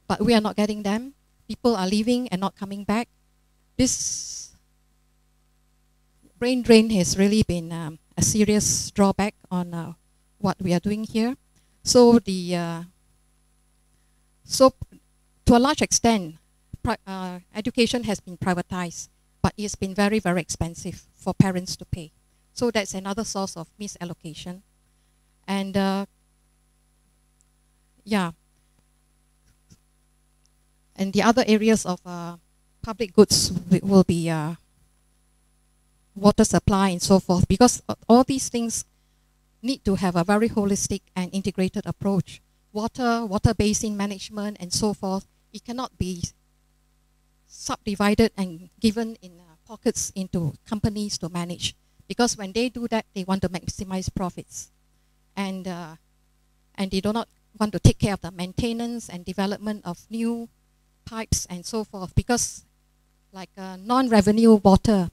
But we are not getting them. People are leaving and not coming back. This brain drain has really been a serious drawback on what we are doing here. So so to a large extent, education has been privatized, but it's been very, very expensive for parents to pay. So that's another source of misallocation. And yeah. And the other areas of public goods will be water supply and so forth, because all these things need to have a very holistic and integrated approach. Water basin management and so forth, it cannot be subdivided and given in pockets into companies to manage, because when they do that, they want to maximize profits. And they do not want to take care of the maintenance and development of new pipes and so forth, because like non-revenue water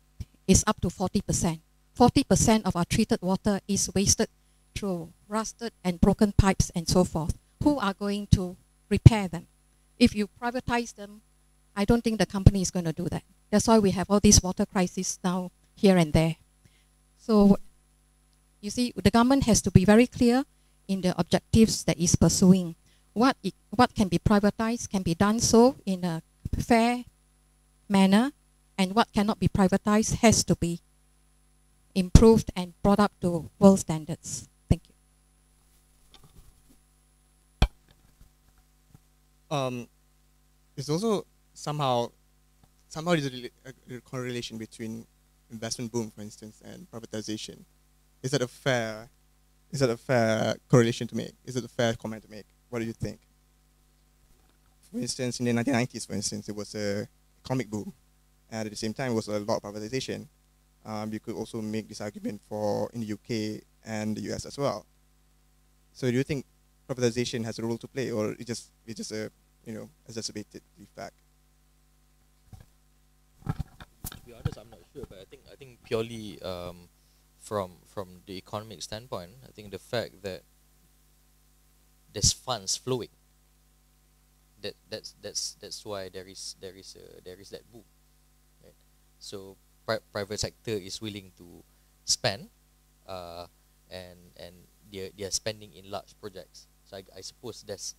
is up to 40%. 40% of our treated water is wasted through rusted and broken pipes and so forth. Who are going to repair them? If you privatize them, I don't think the company is going to do that. That's why we have all these water crises now here and there. So you see, the government has to be very clear in the objectives that it's pursuing. What can be privatized can be done so in a fair manner, and what cannot be privatized has to be improved and brought up to world standards. Thank you. There's also somehow there's a correlation between investment boom, for instance, and privatization. Is that a fair correlation to make? Is it a fair comment to make? What do you think? For instance, in the 1990s, for instance, it was a economic boom, and at the same time, it was a lot of privatization. You could also make this argument for in the UK and the US as well. So, do you think privatization has a role to play, or it's just a exacerbated effect? To be honest, I'm not sure, but I think purely from the economic standpoint, I think the fact that there's funds flowing, that's why there is that boom, right? So private sector is willing to spend, and they're spending in large projects. So I suppose that's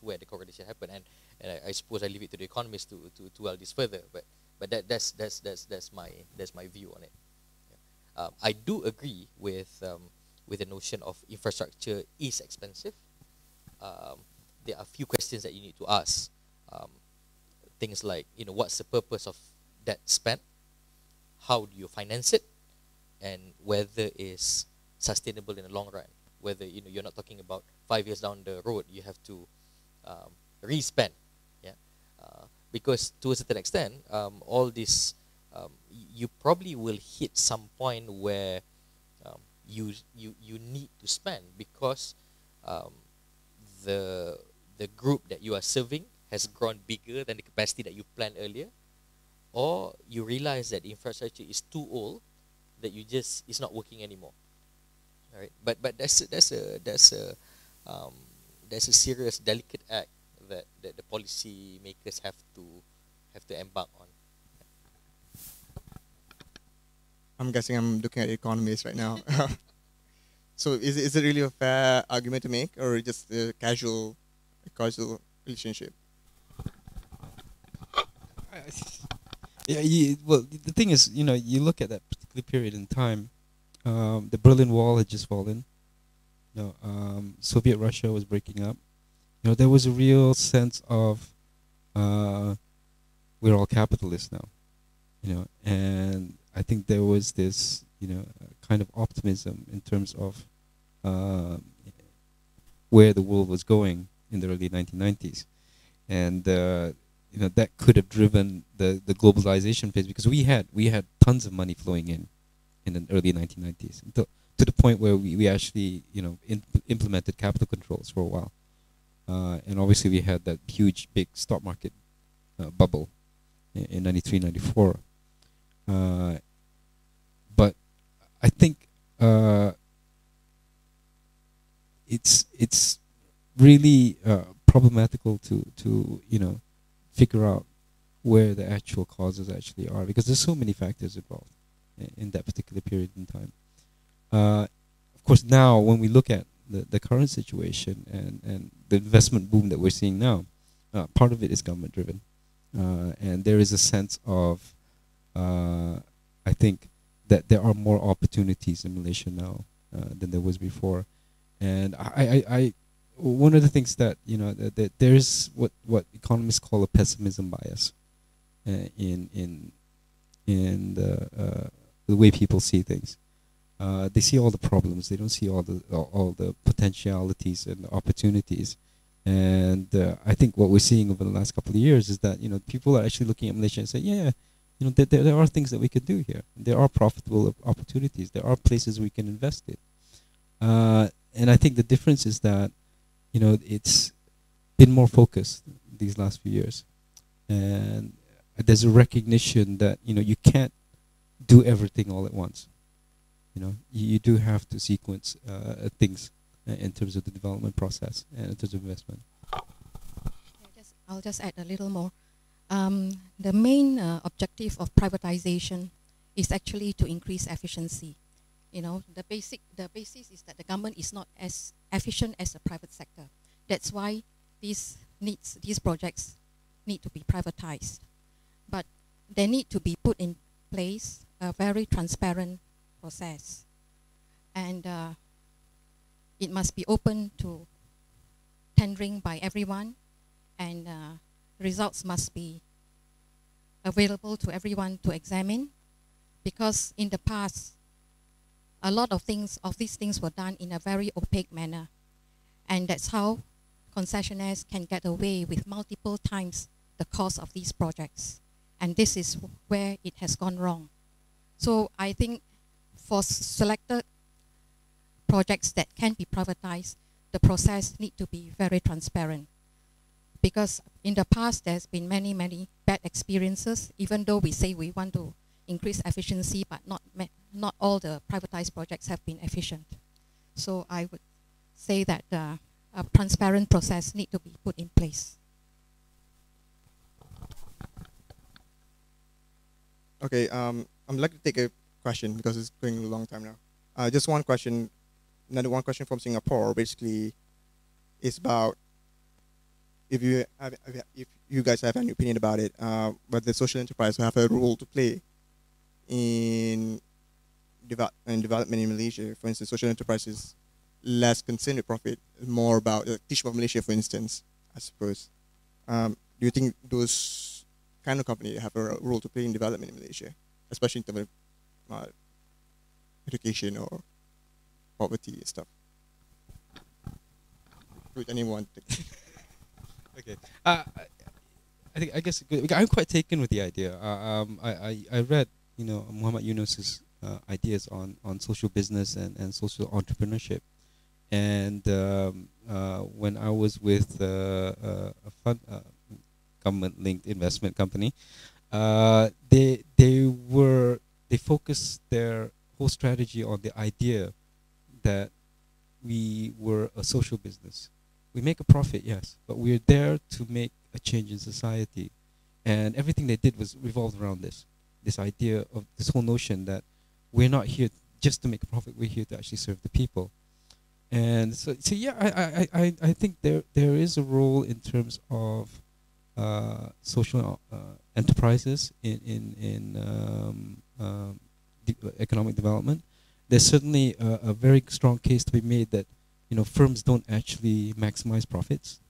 where the correlation happened, and I suppose I leave it to the economists to dwell this further, but that's my view on it. Yeah. I do agree with the notion of infrastructure is expensive. There are a few questions that you need to ask. Things like, what's the purpose of that spend? How do you finance it? And whether it's sustainable in the long run. Whether you're not talking about 5 years down the road, you have to re-spend. Yeah, because to a certain extent, all this you probably will hit some point where you need to spend because the group that you are serving has grown bigger than the capacity that you planned earlier, or you realize that the infrastructure is too old that it's not working anymore. All right, but that's a serious, delicate act that the policy makers have to embark on. I'm guessing I'm looking at economists right now. So is it really a fair argument to make, or just a casual relationship? Yeah, well, the thing is, you look at that particular period in time. The Berlin Wall had just fallen. Soviet Russia was breaking up. There was a real sense of we're all capitalists now. And I think there was this, kind of optimism in terms of where the world was going in the early 1990s, and that could have driven the globalization phase, because we had tons of money flowing in the early 1990s to the point where we actually implemented capital controls for a while, and obviously we had that huge big stock market bubble in 93, 94. But I think it's really problematical to figure out where the actual causes actually are, because there's so many factors involved in that particular period in time. Of course, now when we look at the current situation and the investment boom that we're seeing now, part of it is government driven, and there is a sense of I think that there are more opportunities in Malaysia now than there was before, and I one of the things that that there is what economists call a pessimism bias in the way people see things. They see all the problems. They don't see all the potentialities and the opportunities. And I think what we're seeing over the last couple of years is that people are actually looking at Malaysia and say, yeah, there are things that we could do here. There are profitable opportunities. There are places we can invest in. And I think the difference is that it's been more focused these last few years, and there's a recognition that you can't do everything all at once. You do have to sequence things in terms of the development process and in terms of investment. I'll just add a little more. The main objective of privatization is actually to increase efficiency. You know, the basis is that the government is not as efficient as the private sector. That's why these projects need to be privatized. But they need to be put in place a very transparent process. And it must be open to tendering by everyone, and results must be available to everyone to examine, because in the past, a lot of these things were done in a very opaque manner. And that's how concessionaires can get away with multiple times the cost of these projects. And this is where it has gone wrong. So I think for selected projects that can be privatized, the process needs to be very transparent. Because in the past, there's been many, many bad experiences, even though we say we want to increase efficiency, but not all the privatized projects have been efficient. So I would say that a transparent process needs to be put in place. Okay, I'd like to take a question because it's going a long time now. Just one question, another one question from Singapore. Basically, is about if you guys have any opinion about it, but the social enterprise have a role to play in development in Malaysia. For instance, social enterprise is less concerned with profit, more about Teach of Malaysia, for instance, I suppose. Do you think those kind of companies have a role to play in development in Malaysia, especially in terms of education or poverty and stuff? Would anyone think? Okay. I guess I'm quite taken with the idea. I read, Muhammad Yunus's ideas on social business and social entrepreneurship, and when I was with a fund, government-linked investment company, they focused their whole strategy on the idea that we were a social business. We make a profit, yes, but we're there to make a change in society. And everything they did was revolved around this idea of this whole notion that we're not here just to make a profit, we're here to actually serve the people. And so yeah, I think there is a role in terms of social enterprises in economic development. There's certainly a very strong case to be made that firms don't actually maximize profits,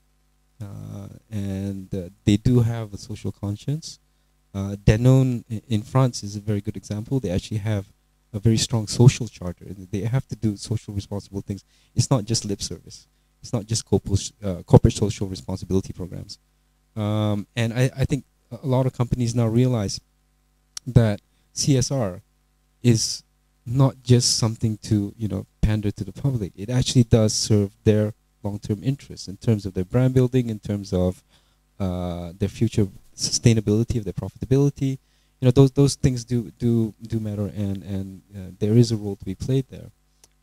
and they do have a social conscience. Danone in France is a very good example. They actually have a very strong social charter, and they have to do social responsible things. It's not just lip service. It's not just corporate social responsibility programs. And I think a lot of companies now realize that CSR is not just something to pander to the public. It actually does serve their long-term interests in terms of their brand building, in terms of their future sustainability of their profitability. Those things do matter, and there is a role to be played there.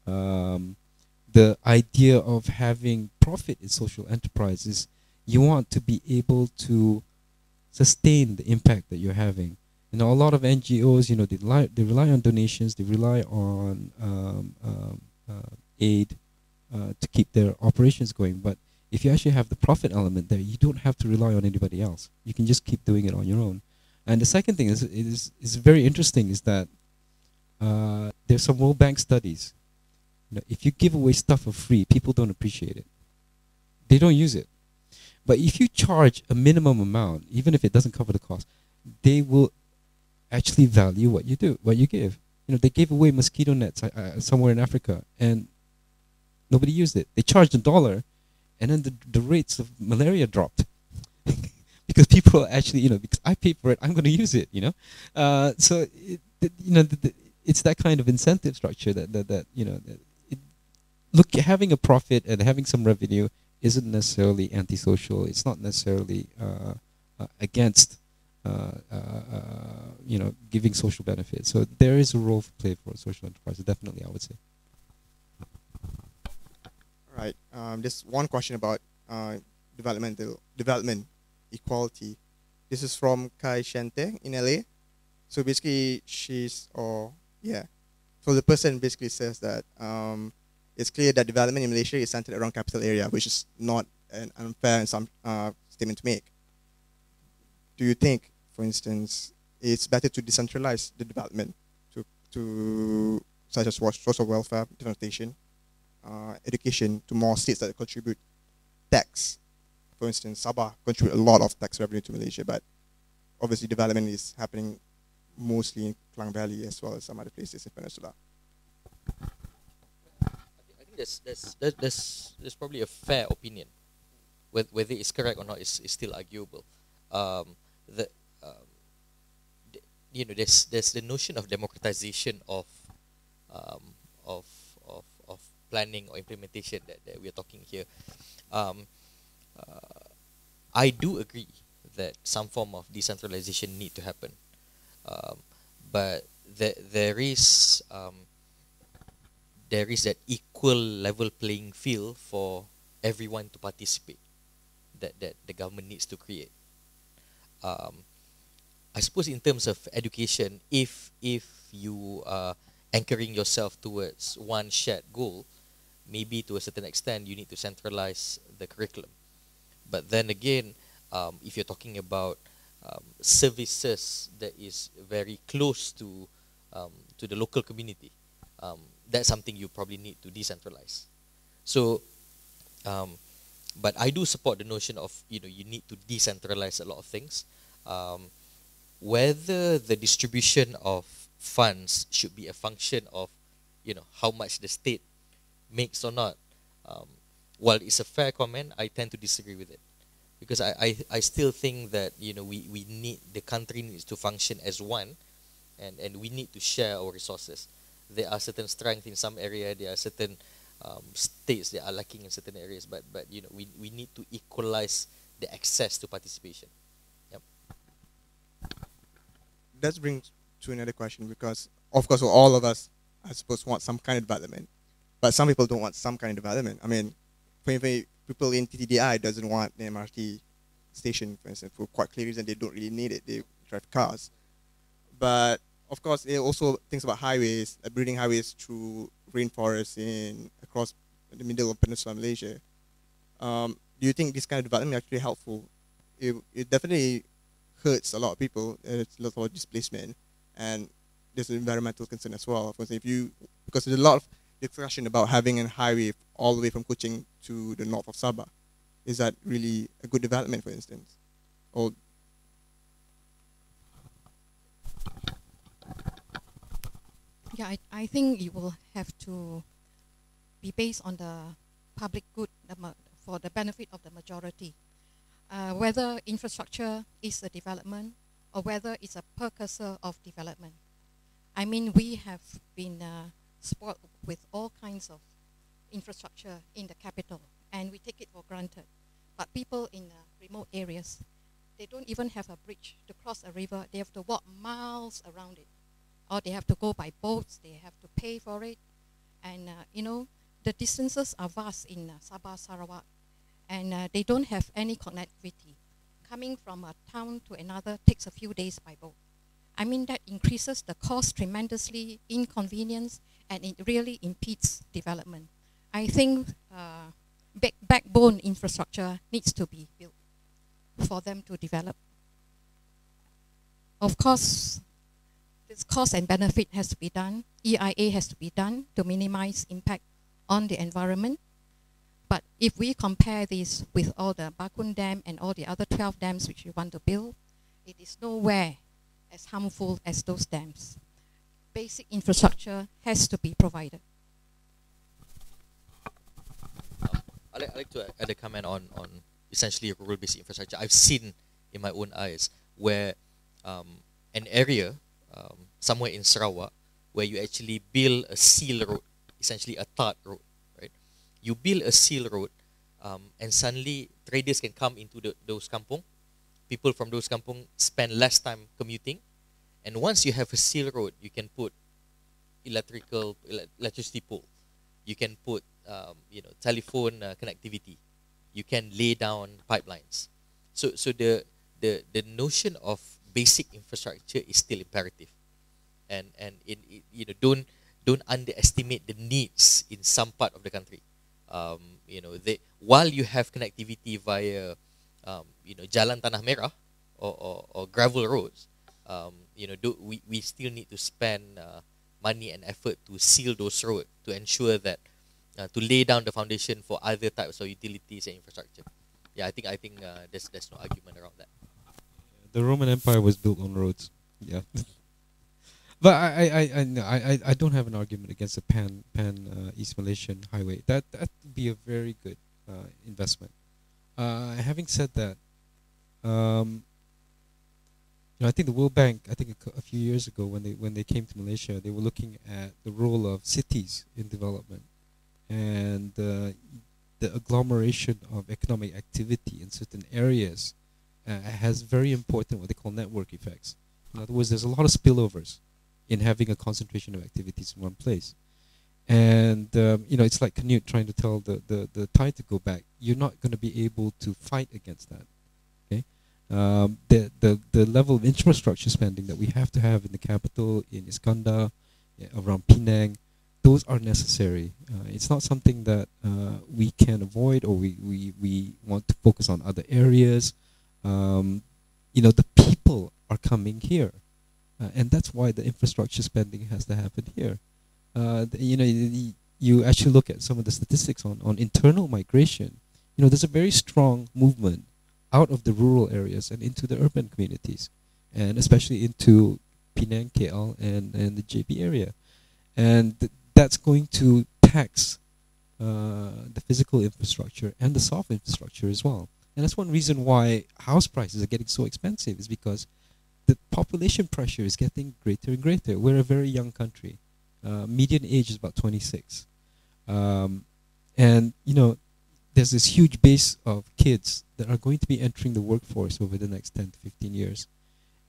The idea of having profit in social enterprise is you want to be able to sustain the impact that you're having. A lot of NGOs, they rely on donations, they rely on aid to keep their operations going. But if you actually have the profit element there, you don't have to rely on anybody else. You can just keep doing it on your own. And the second thing is very interesting is that there's some World Bank studies. If you give away stuff for free, people don't appreciate it. They don't use it. But if you charge a minimum amount, even if it doesn't cover the cost, they will actually value what you do, what you give. They gave away mosquito nets somewhere in Africa, and nobody used it. They charged $1, and then the rates of malaria dropped because people actually, because I paid for it, I'm going to use it. So it's that kind of incentive structure that having a profit and having some revenue isn't necessarily antisocial. It's not necessarily against giving social benefits. So there is a role to play for social enterprises, definitely, I would say. All right. Just one question about development equality. This is from Kai Shante in LA. So basically, So the person basically says that it's clear that development in Malaysia is centered around capital area, which is not an unfair and some statement to make. Do you think, for instance, it's better to decentralize the development to such as social welfare, transportation, education to more states that contribute tax? For instance, Sabah contribute a lot of tax revenue to Malaysia, but obviously development is happening mostly in Klang Valley as well as some other places in Peninsula. I think that's probably a fair opinion. Whether it's correct or not is still arguable. The there's the notion of democratization of planning or implementation that we are talking here. I do agree that some form of decentralization need to happen, but there is that equal level playing field for everyone to participate that the government needs to create. I suppose in terms of education, if you are anchoring yourself towards one shared goal, maybe to a certain extent you need to centralize the curriculum. But then again, if you're talking about services that is very close to the local community, that's something you probably need to decentralize. So, but I do support the notion of you need to decentralize a lot of things. Whether the distribution of funds should be a function of how much the state makes or not, while it's a fair comment, I tend to disagree with it, because I still think that we need, the country needs to function as one, and we need to share our resources. There are certain strengths in some area, there are certain states that are lacking in certain areas, but we need to equalize the access to participation. Yep. That brings to another question, because of course all of us, I suppose, want some kind of development, but some people don't want some kind of development. I mean, for people in TTDI doesn't want the MRT station, for instance, for quite clear reason. They don't really need it. They drive cars. But of course, it also thinks about highways, building highways through rainforests across the middle of Peninsula Malaysia. Do you think this kind of development is actually helpful? It definitely hurts a lot of people. There's a lot of displacement, and there's an environmental concern as well. Because there's a lot of discussion about having a highway all the way from Kuching to the north of Sabah. Is that really a good development, for instance? Or yeah, I think it will have to be based on the public good for the benefit of the majority. Whether infrastructure is a development or whether it's a precursor of development. I mean, we have been spoiled with all kinds of infrastructure in the capital, and we take it for granted. But people in remote areas, they don't even have a bridge to cross a river. They have to walk miles around it, or they have to go by boats. They have to pay for it, and the distances are vast in Sabah, Sarawak, and they don't have any connectivity. Coming from a town to another takes a few days by boat. I mean, that increases the cost tremendously, inconvenience, and it really impedes development. I think backbone infrastructure needs to be built for them to develop. Of course, this cost and benefit has to be done. EIA has to be done to minimize impact on the environment. But if we compare this with all the Bakun Dam and all the other 12 dams which we want to build, it is nowhere as harmful as those dams. Basic infrastructure has to be provided. I'd like to add a comment on essentially rural-based infrastructure. I've seen in my own eyes where an area somewhere in Sarawak where you actually build a seal road, essentially a tarred road, right? You build a seal road, and suddenly traders can come into those kampung. People from those kampung spend less time commuting, and once you have a seal road, you can put electricity pole, you can put telephone connectivity, you can lay down pipelines. So the the notion of basic infrastructure is still imperative, and you know, don't underestimate the needs in some part of the country. You know, while you have connectivity via you know, jalan tanah merah or gravel roads, you know, we still need to spend money and effort to seal those roads, to ensure that to lay down the foundation for other types of utilities and infrastructure. Yeah, I think there's no argument around that. The Roman Empire was built on roads. Yeah. But I don't have an argument against the pan East Malaysian highway. That would be a very good investment. Having said that, you know, I think the World Bank, I think a few years ago when they came to Malaysia, they were looking at the role of cities in development and the agglomeration of economic activity in certain areas has very important what they call network effects. In other words, there's a lot of spillovers in having a concentration of activities in one place. And you know, it's like Canute trying to tell the tide to go back. You're not going to be able to fight against that. Okay, the level of infrastructure spending that we have to have in the capital, in Iskandar, around Penang, those are necessary. It's not something that we can avoid, or we want to focus on other areas. You know, the people are coming here, and that's why the infrastructure spending has to happen here. You know, you actually look at some of the statistics on internal migration. You know, there's a very strong movement out of the rural areas and into the urban communities, and especially into Penang, KL, and the JB area, and that's going to tax the physical infrastructure and the soft infrastructure as well. And that's one reason why house prices are getting so expensive, is because the population pressure is getting greater and greater. We're a very young country. Median age is about 26. And, you know, there's this huge base of kids that are going to be entering the workforce over the next 10 to 15 years.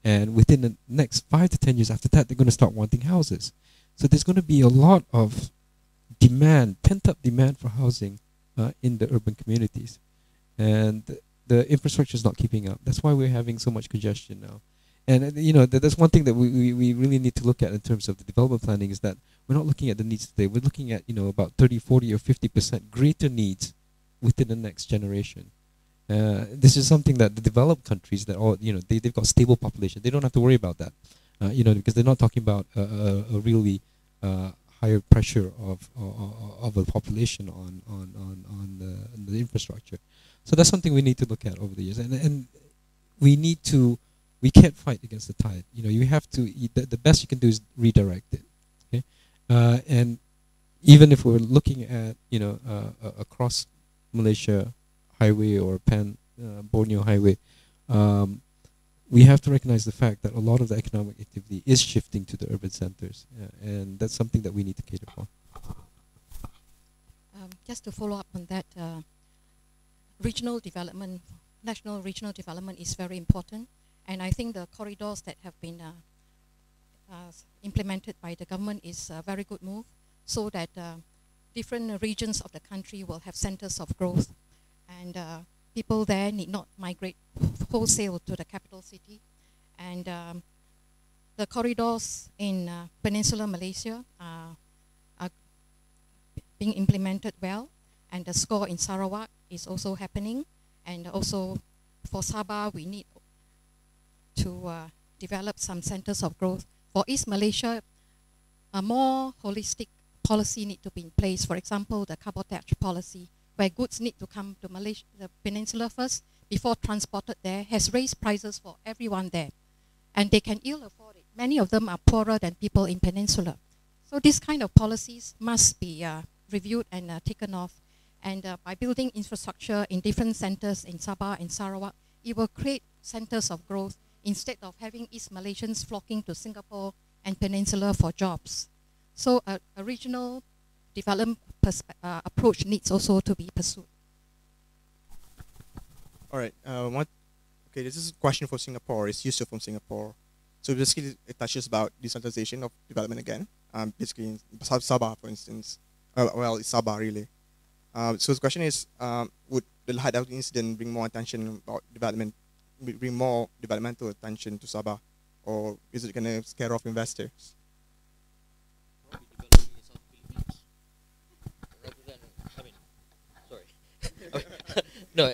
And within the next 5 to 10 years after that, they're going to start wanting houses. So there's going to be a lot of demand, pent-up demand for housing in the urban communities. And the infrastructure is not keeping up. That's why we're having so much congestion now. And you know, that's one thing that we really need to look at in terms of the development planning, is that we're not looking at the needs today. We're looking at, you know, about 30, 40, or 50% greater needs within the next generation. This is something that the developed countries that all, you know, they've got stable population. They don't have to worry about that, you know, because they're not talking about a really higher pressure of a population on the infrastructure. So that's something we need to look at over the years, and we can't fight against the tide. You know, you have to. The best you can do is redirect it. Okay, and even if we're looking at, you know, across Malaysia highway or Borneo highway, we have to recognize the fact that a lot of the economic activity is shifting to the urban centers, and that's something that we need to cater for. Just to follow up on that, regional development, national regional development is very important, and I think the corridors that have been implemented by the government is a very good move, so that different regions of the country will have centers of growth, and people there need not migrate wholesale to the capital city. And the corridors in Peninsular Malaysia are being implemented well, and the score in Sarawak is also happening. And also for Sabah, we need to develop some centers of growth. For East Malaysia, a more holistic policy need to be in place. For example, the cabotage policy, where goods need to come to Malaysia, the peninsula first, before transported there, has raised prices for everyone there. And they can ill afford it. Many of them are poorer than people in peninsula. So this kind of policies must be reviewed and taken off. And by building infrastructure in different centers in Sabah and Sarawak, it will create centers of growth instead of having East Malaysians flocking to Singapore and peninsula for jobs. So a regional development approach needs also to be pursued. All right. Okay, this is a question for Singapore. It's Yusuf from Singapore. So basically, it touches about decentralization of development again. Basically, in Sabah, for instance. Well, it's Sabah, really. So the question is, would the Berhad incident bring more attention about development bring more developmental attention to Sabah, or is it going to scare off investors? Probably developing in South Philippines rather than, I mean, sorry. No,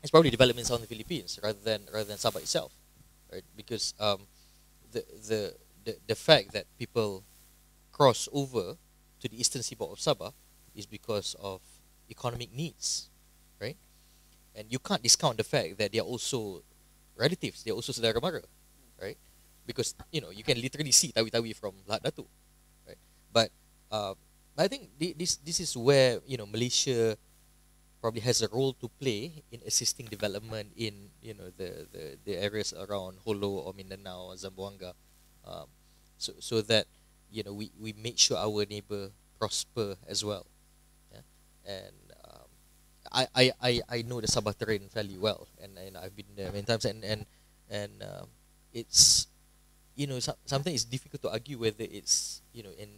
it's probably development in Southern Philippines rather than Sabah itself, right? Because the fact that people cross over to the eastern seaboard of Sabah is because of economic needs, right? And you can't discount the fact that they are also relatives, they are also saudara mara, right? Because you can literally see tawi-tawi from Lahad Datu, right? But I think this is where Malaysia probably has a role to play in assisting development in the areas around Holo or Mindanao or Zamboanga, so that we make sure our neighbor prosper as well. Yeah? And I know the Sabah terrain fairly well, and I've been there many times, and it's something is difficult to argue whether it's an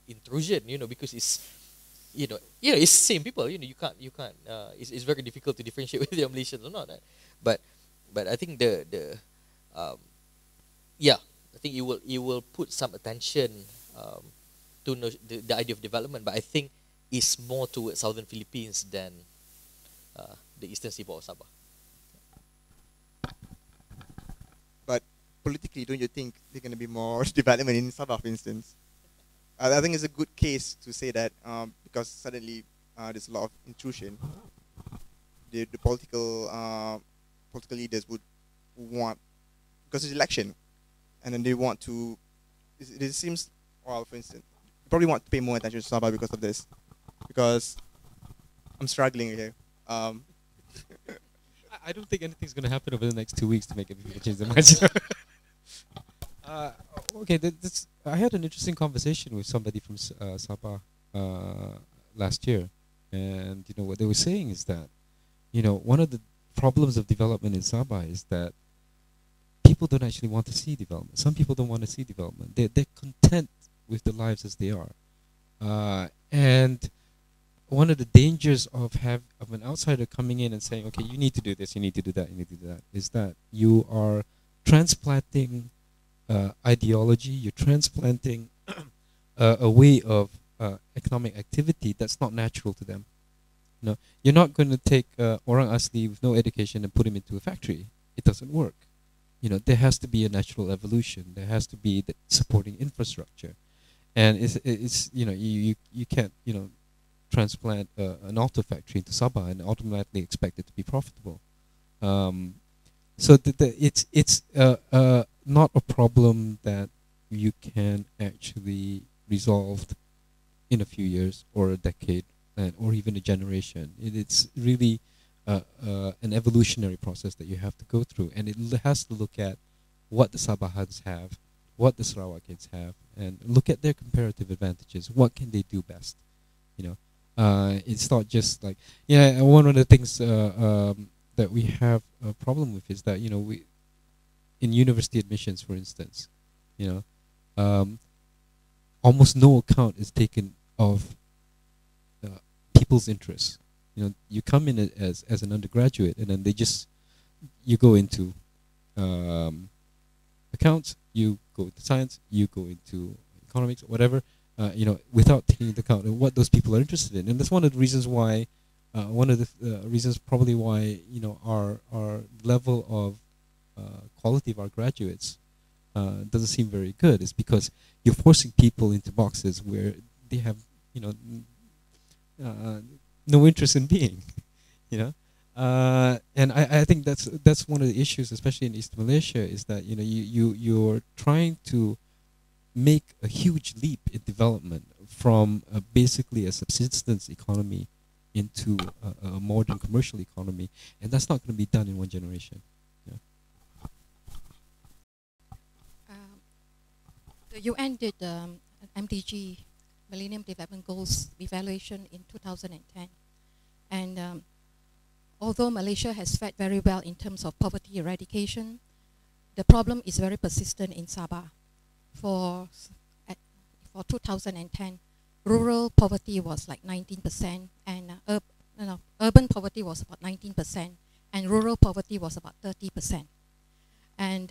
intrusion, because it's it's same people. You can't it's very difficult to differentiate whether they're Malaysians or not. Right? But I think I think it will put some attention to the idea of development, but I think it's more towards Southern Philippines than the eastern seaboard of Sabah. But politically, don't you think there's going to be more development in Sabah, for instance? I think it's a good case to say that because suddenly there's a lot of intrusion. The political leaders would want, because it's election, and then they want to. It seems, well, for instance, they probably want to pay more attention to Sabah because of this. Because I'm struggling here. I don't think anything's going to happen over the next 2 weeks to make people change their minds. Okay, I had an interesting conversation with somebody from Sabah last year, and what they were saying is that one of the problems of development in Sabah is that people don't actually want to see development. Some people don't want to see development. They're content with their lives as they are, and one of the dangers of an outsider coming in and saying, okay, you need to do this, you need to do that, you need to do that, is that you are transplanting ideology, you're transplanting a way of economic activity that's not natural to them. You're not going to take orang asli with no education and put him into a factory. It doesn't work. There has to be a natural evolution. There has to be the supporting infrastructure, and it's you can't transplant an auto factory into Sabah and automatically expect it to be profitable. So it's not a problem that you can actually resolve in a few years or a decade or even a generation. It's really an evolutionary process that you have to go through, and it has to look at what the Sabahans have, what the Sarawakians have, and look at their comparative advantages. What can they do best? It's not just like one of the things that we have a problem with is that we in university admissions, for instance, almost no account is taken of people's interests. You come in as an undergraduate, and then you go into accounts, you go into science, you go into economics, whatever. Without taking into account what those people are interested in, and that's one of the reasons why, probably why our level of quality of our graduates doesn't seem very good. Is because you're forcing people into boxes where they have no interest in being, and I think that's one of the issues, especially in East Malaysia, is that you're trying to make a huge leap in development from basically a subsistence economy into a modern commercial economy, and that's not going to be done in one generation. The UN did MDG, Millennium Development Goals evaluation in 2010, and although Malaysia has fared very well in terms of poverty eradication, the problem is very persistent in Sabah. For 2010, rural poverty was like 19%, and urban poverty was about 19%, and rural poverty was about 30%. And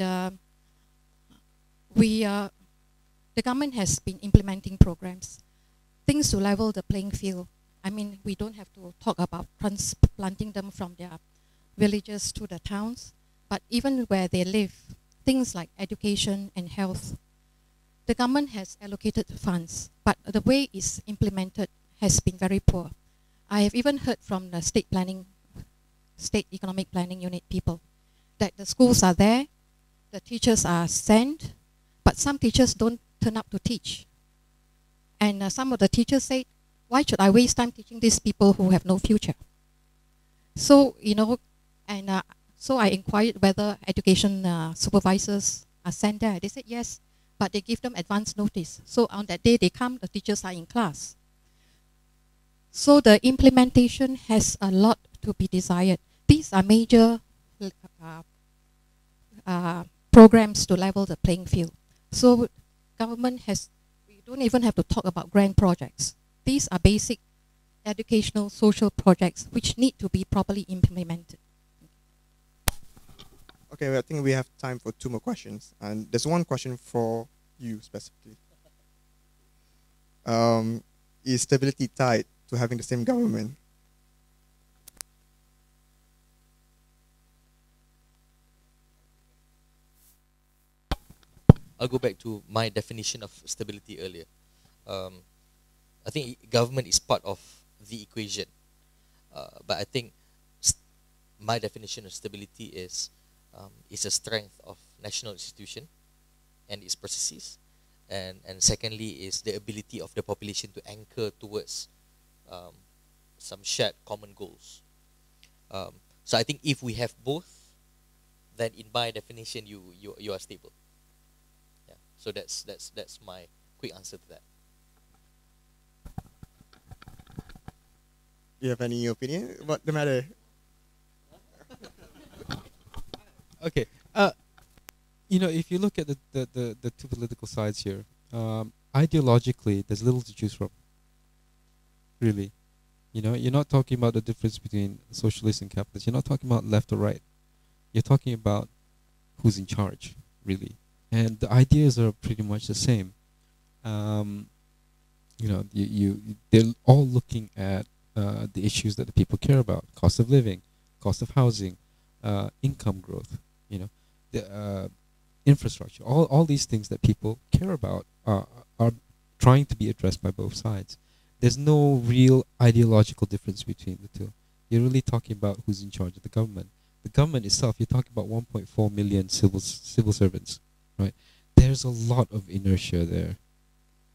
the government has been implementing programs, things to level the playing field. I mean, we don't have to talk about transplanting them from their villages to the towns, but even where they live, things like education and health, the government has allocated funds, but the way it's implemented has been very poor. I have even heard from the state economic planning unit people that the schools are there, the teachers are sent, but some teachers don't turn up to teach. And some of the teachers say, why should I waste time teaching these people who have no future? So, you know, and so I inquired whether education supervisors are sent there. They said yes, but they give them advance notice. So on that day they come, the teachers are in class. So the implementation has a lot to be desired. These are major programs to level the playing field. So government we don't even have to talk about grand projects. These are basic educational, social projects which need to be properly implemented. Okay, well, I think we have time for 2 more questions. And there's one question for you specifically. Is stability tied to having the same government? I'll go back to my definition of stability earlier. I think government is part of the equation, but I think my definition of stability is a strength of national institution and its processes, and secondly is the ability of the population to anchor towards some shared common goals. So I think if we have both, then in my definition you are stable. Yeah. So that's my quick answer to that. Do you have any opinion about the matter? Okay. You know, if you look at the two political sides here, ideologically, there's little to choose from. Really. You know, you're not talking about the difference between socialists and capitalists. You're not talking about left or right. You're talking about who's in charge, really. And the ideas are pretty much the same. You know, they're all looking at the issues that the people care about: cost of living, cost of housing, income growth. You know, the infrastructure. All these things that people care about are trying to be addressed by both sides. There's no real ideological difference between the two. You're really talking about who's in charge of the government. The government itself, you're talking about 1.4 million civil servants, right? There's a lot of inertia there.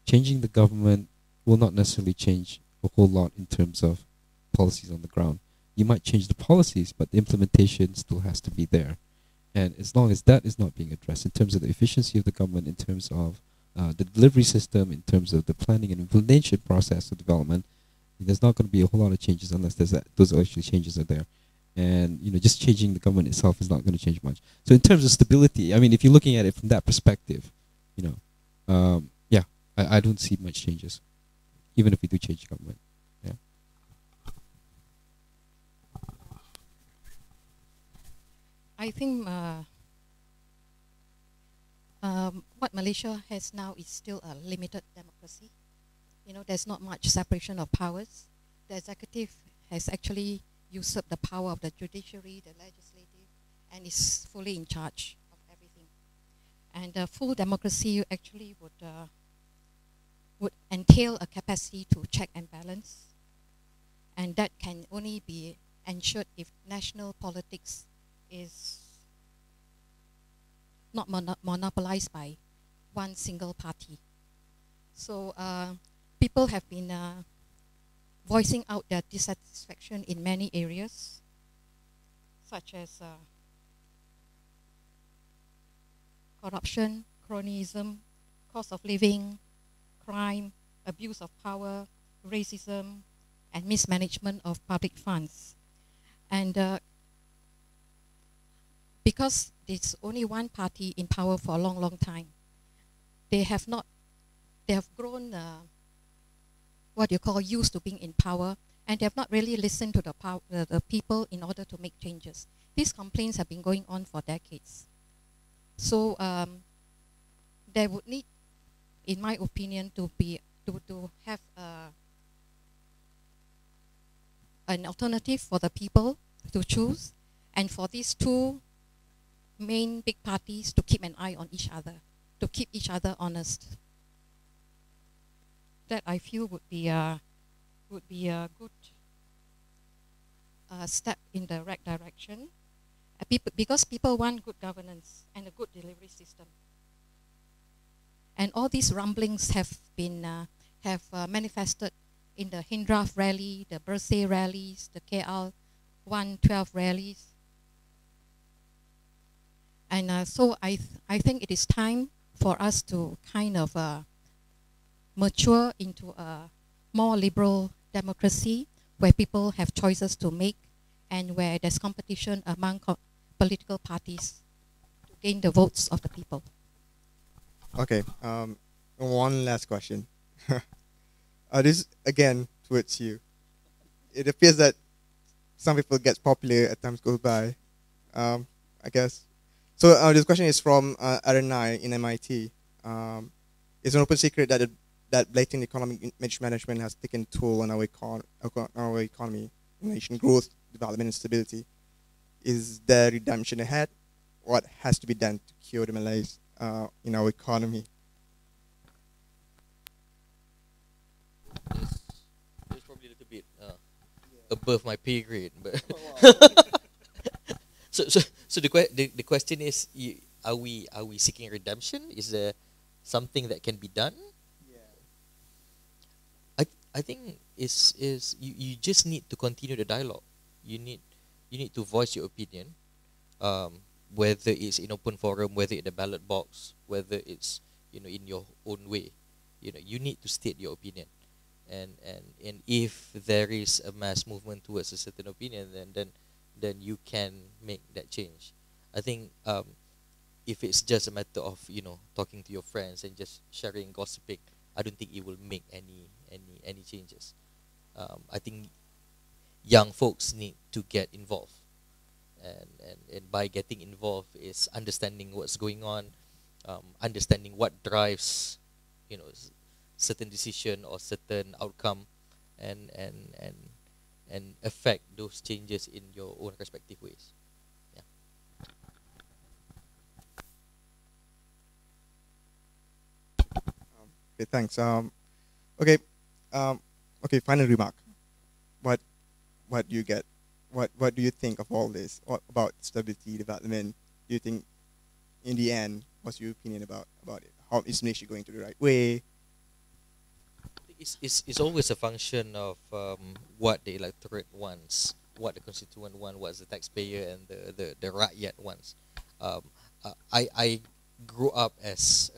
Changing the government will not necessarily change a whole lot in terms of policies on the ground. You might change the policies, but the implementation still has to be there. And as long as that is not being addressed in terms of the efficiency of the government, in terms of the delivery system, in terms of the planning and implementation process of development, there's not going to be a whole lot of changes unless those actually changes are there. And you know, just changing the government itself is not going to change much. So in terms of stability, I mean, if you're looking at it from that perspective, you know, yeah, I don't see much changes, even if we do change government. Yeah. I think what Malaysia has now is still a limited democracy. You know, there's not much separation of powers. The executive has actually usurped the power of the judiciary, the legislative, and is fully in charge of everything. And full democracy actually would entail a capacity to check and balance, and that can only be ensured if national politics is not monopolized by one single party. So people have been voicing out their dissatisfaction in many areas, such as corruption, cronyism, cost of living, crime, abuse of power, racism, and mismanagement of public funds. And because there's only one party in power for a long, long time, they have grown what you call used to being in power, and they have not really listened to the people in order to make changes. These complaints have been going on for decades. So there would need, in my opinion, to have an alternative for the people to choose, and for these two main big parties to keep an eye on each other, to keep each other honest. That I feel would be a good step in the right direction, because people want good governance and a good delivery system. And all these rumblings have been manifested in the Hindraf rally, the Bersih rallies, the KL 112 rallies. And so I think it is time for us to kind of mature into a more liberal democracy where people have choices to make and where there's competition among political parties to gain the votes of the people. Okay, one last question. This this towards you. It appears that some people get popular as time goes by, I guess. So this question is from Aranai in MIT. It's an open secret that blatant economic mismanagement has taken a toll on our economy, nation growth, development, and stability. Is there redemption ahead? What has to be done to cure the malaise in our economy? It's probably a little bit above my pay grade, but so the question is, are we seeking redemption? Is there something that can be done? I think you just need to continue the dialogue. You need to voice your opinion, whether it's in open forum, whether in the ballot box, whether it's in your own way. You need to state your opinion, and if there is a mass movement towards a certain opinion, then you can make that change. I think if it's just a matter of talking to your friends and just sharing gossiping, I don't think it will make any changes. I think young folks need to get involved, and by getting involved is understanding what's going on, understanding what drives certain decision or certain outcome, and affect those changes in your own respective ways. Yeah. Okay, thanks. Okay, final remark. What do you get? What do you think of all this? What about stability, development? Do you think, in the end, what's your opinion about it? How is Malaysia going to the right way? It's always a function of what the electorate wants, what the constituent wants, what the taxpayer and the rakyat wants. I grew up as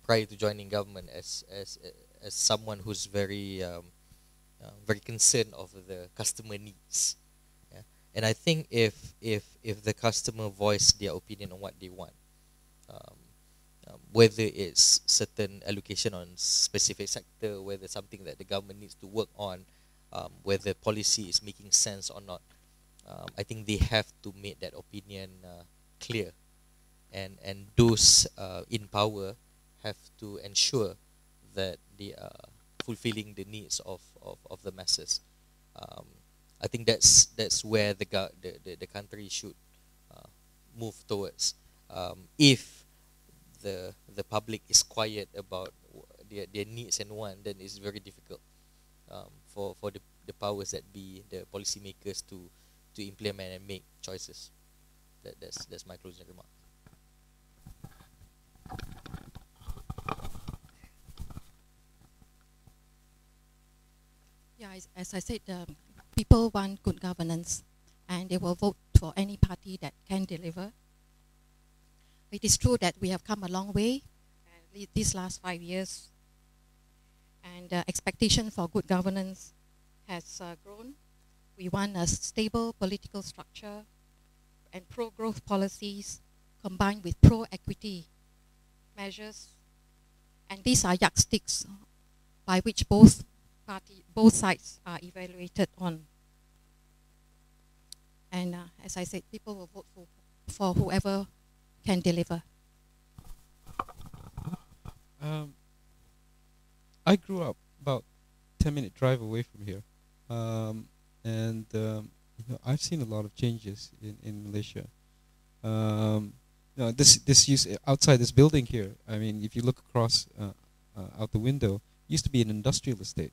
prior to joining government as someone who's very concerned of the customer needs. Yeah? And I think if the customer voice their opinion on what they want, whether it's certain allocation on specific sector, whether something that the government needs to work on, whether policy is making sense or not, I think they have to make that opinion clear, and those in power have to ensure that they are fulfilling the needs of the masses. I think that's where the country should move towards. If the public is quiet about their needs and wants, then it's very difficult for the powers that be, the policymakers, to implement and make choices. That's my closing remark. Yeah, as I said, people want good governance, and they will vote for any party that can deliver. It is true that we have come a long way these last 5 years, and expectation for good governance has grown. We want a stable political structure and pro-growth policies combined with pro-equity measures, and these are yardsticks by which both both sides are evaluated on. And as I said, people will vote for whoever can deliver. I grew up about 10-minute drive away from here, I've seen a lot of changes in Malaysia. This used outside this building here. I mean, if you look across out the window, used to be an industrial estate,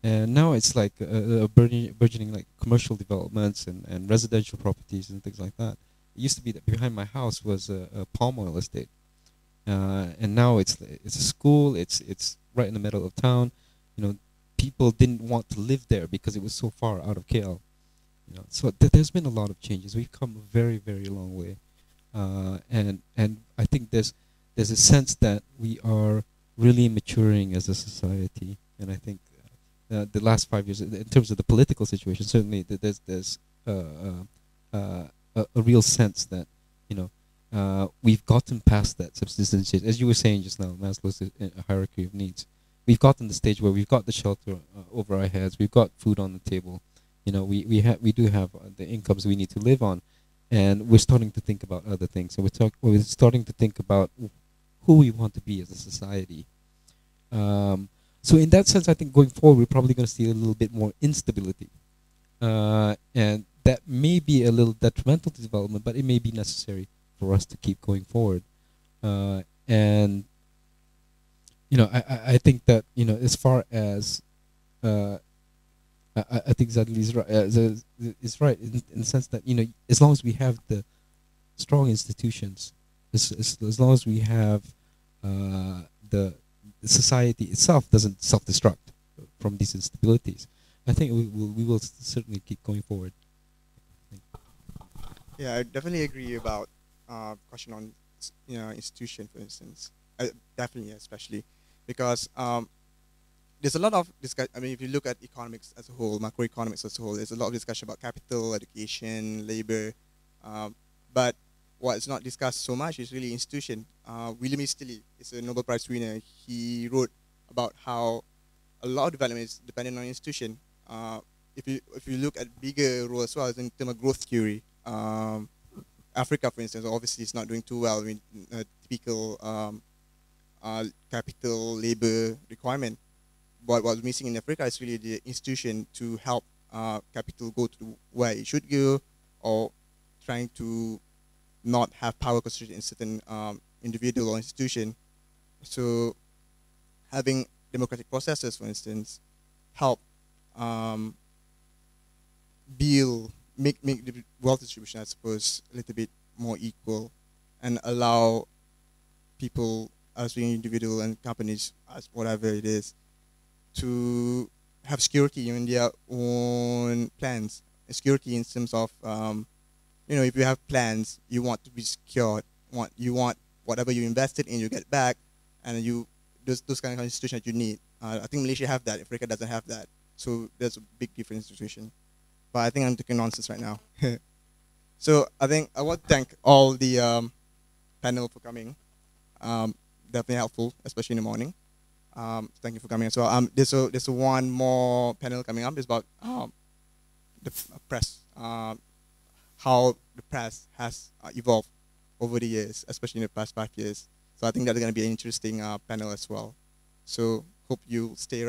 and now it's like a burgeoning like commercial developments and residential properties and things like that. It used to be that behind my house was a palm oil estate, and now it's a school. It's right in the middle of town. People didn't want to live there because it was so far out of KL. So there's been a lot of changes. We've come a very, very long way, and I think there's a sense that we are really maturing as a society. And I think the last 5 years, in terms of the political situation, certainly there's a real sense that we've gotten past that subsistence, as you were saying just now, Maslow's hierarchy of needs. We've gotten the stage where we've got the shelter over our heads, we've got food on the table. We do have the incomes we need to live on, and we're starting to think about other things. So we're starting to think about who we want to be as a society. So in that sense, I think going forward, we're probably going to see a little bit more instability, and that may be a little detrimental to development, but it may be necessary for us to keep going forward. I think that as far as I think Zadil is right in the sense that as long as we have the strong institutions, as long as we have the society itself doesn't self-destruct from these instabilities, I think we will certainly keep going forward. Yeah, I definitely agree about question on institution, for instance. Definitely, especially because there's a lot of discussion. I mean, if you look at economics as a whole, macroeconomics as a whole, there's a lot of discussion about capital, education, labor. But what is not discussed so much is really institution. William Easterly is a Nobel Prize winner. He wrote about how a lot of development is dependent on institution. If you look at bigger role as well as in terms of growth theory, Africa, for instance, obviously is not doing too well with typical capital labor requirement. But what's missing in Africa is really the institution to help capital go to where it should go, or trying to not have power concentrated in certain individual or institution. So having democratic processes, for instance, help make the wealth distribution, I suppose, a little bit more equal, and allow people, as being individual and companies, as whatever it is, to have security in their own plans. Security in terms of, if you have plans, you want to be secured. You want whatever you invested in, you get back, and those kind of institutions that you need. I think Malaysia have that. Africa doesn't have that. So there's a big difference in situation. But I think I'm talking nonsense right now. So I think I want to thank all the panel for coming. Definitely helpful, especially in the morning. Thank you for coming as well. There's one more panel coming up. It's about the press, how the press has evolved over the years, especially in the past 5 years. So I think that's going to be an interesting panel as well. So hope you stay around.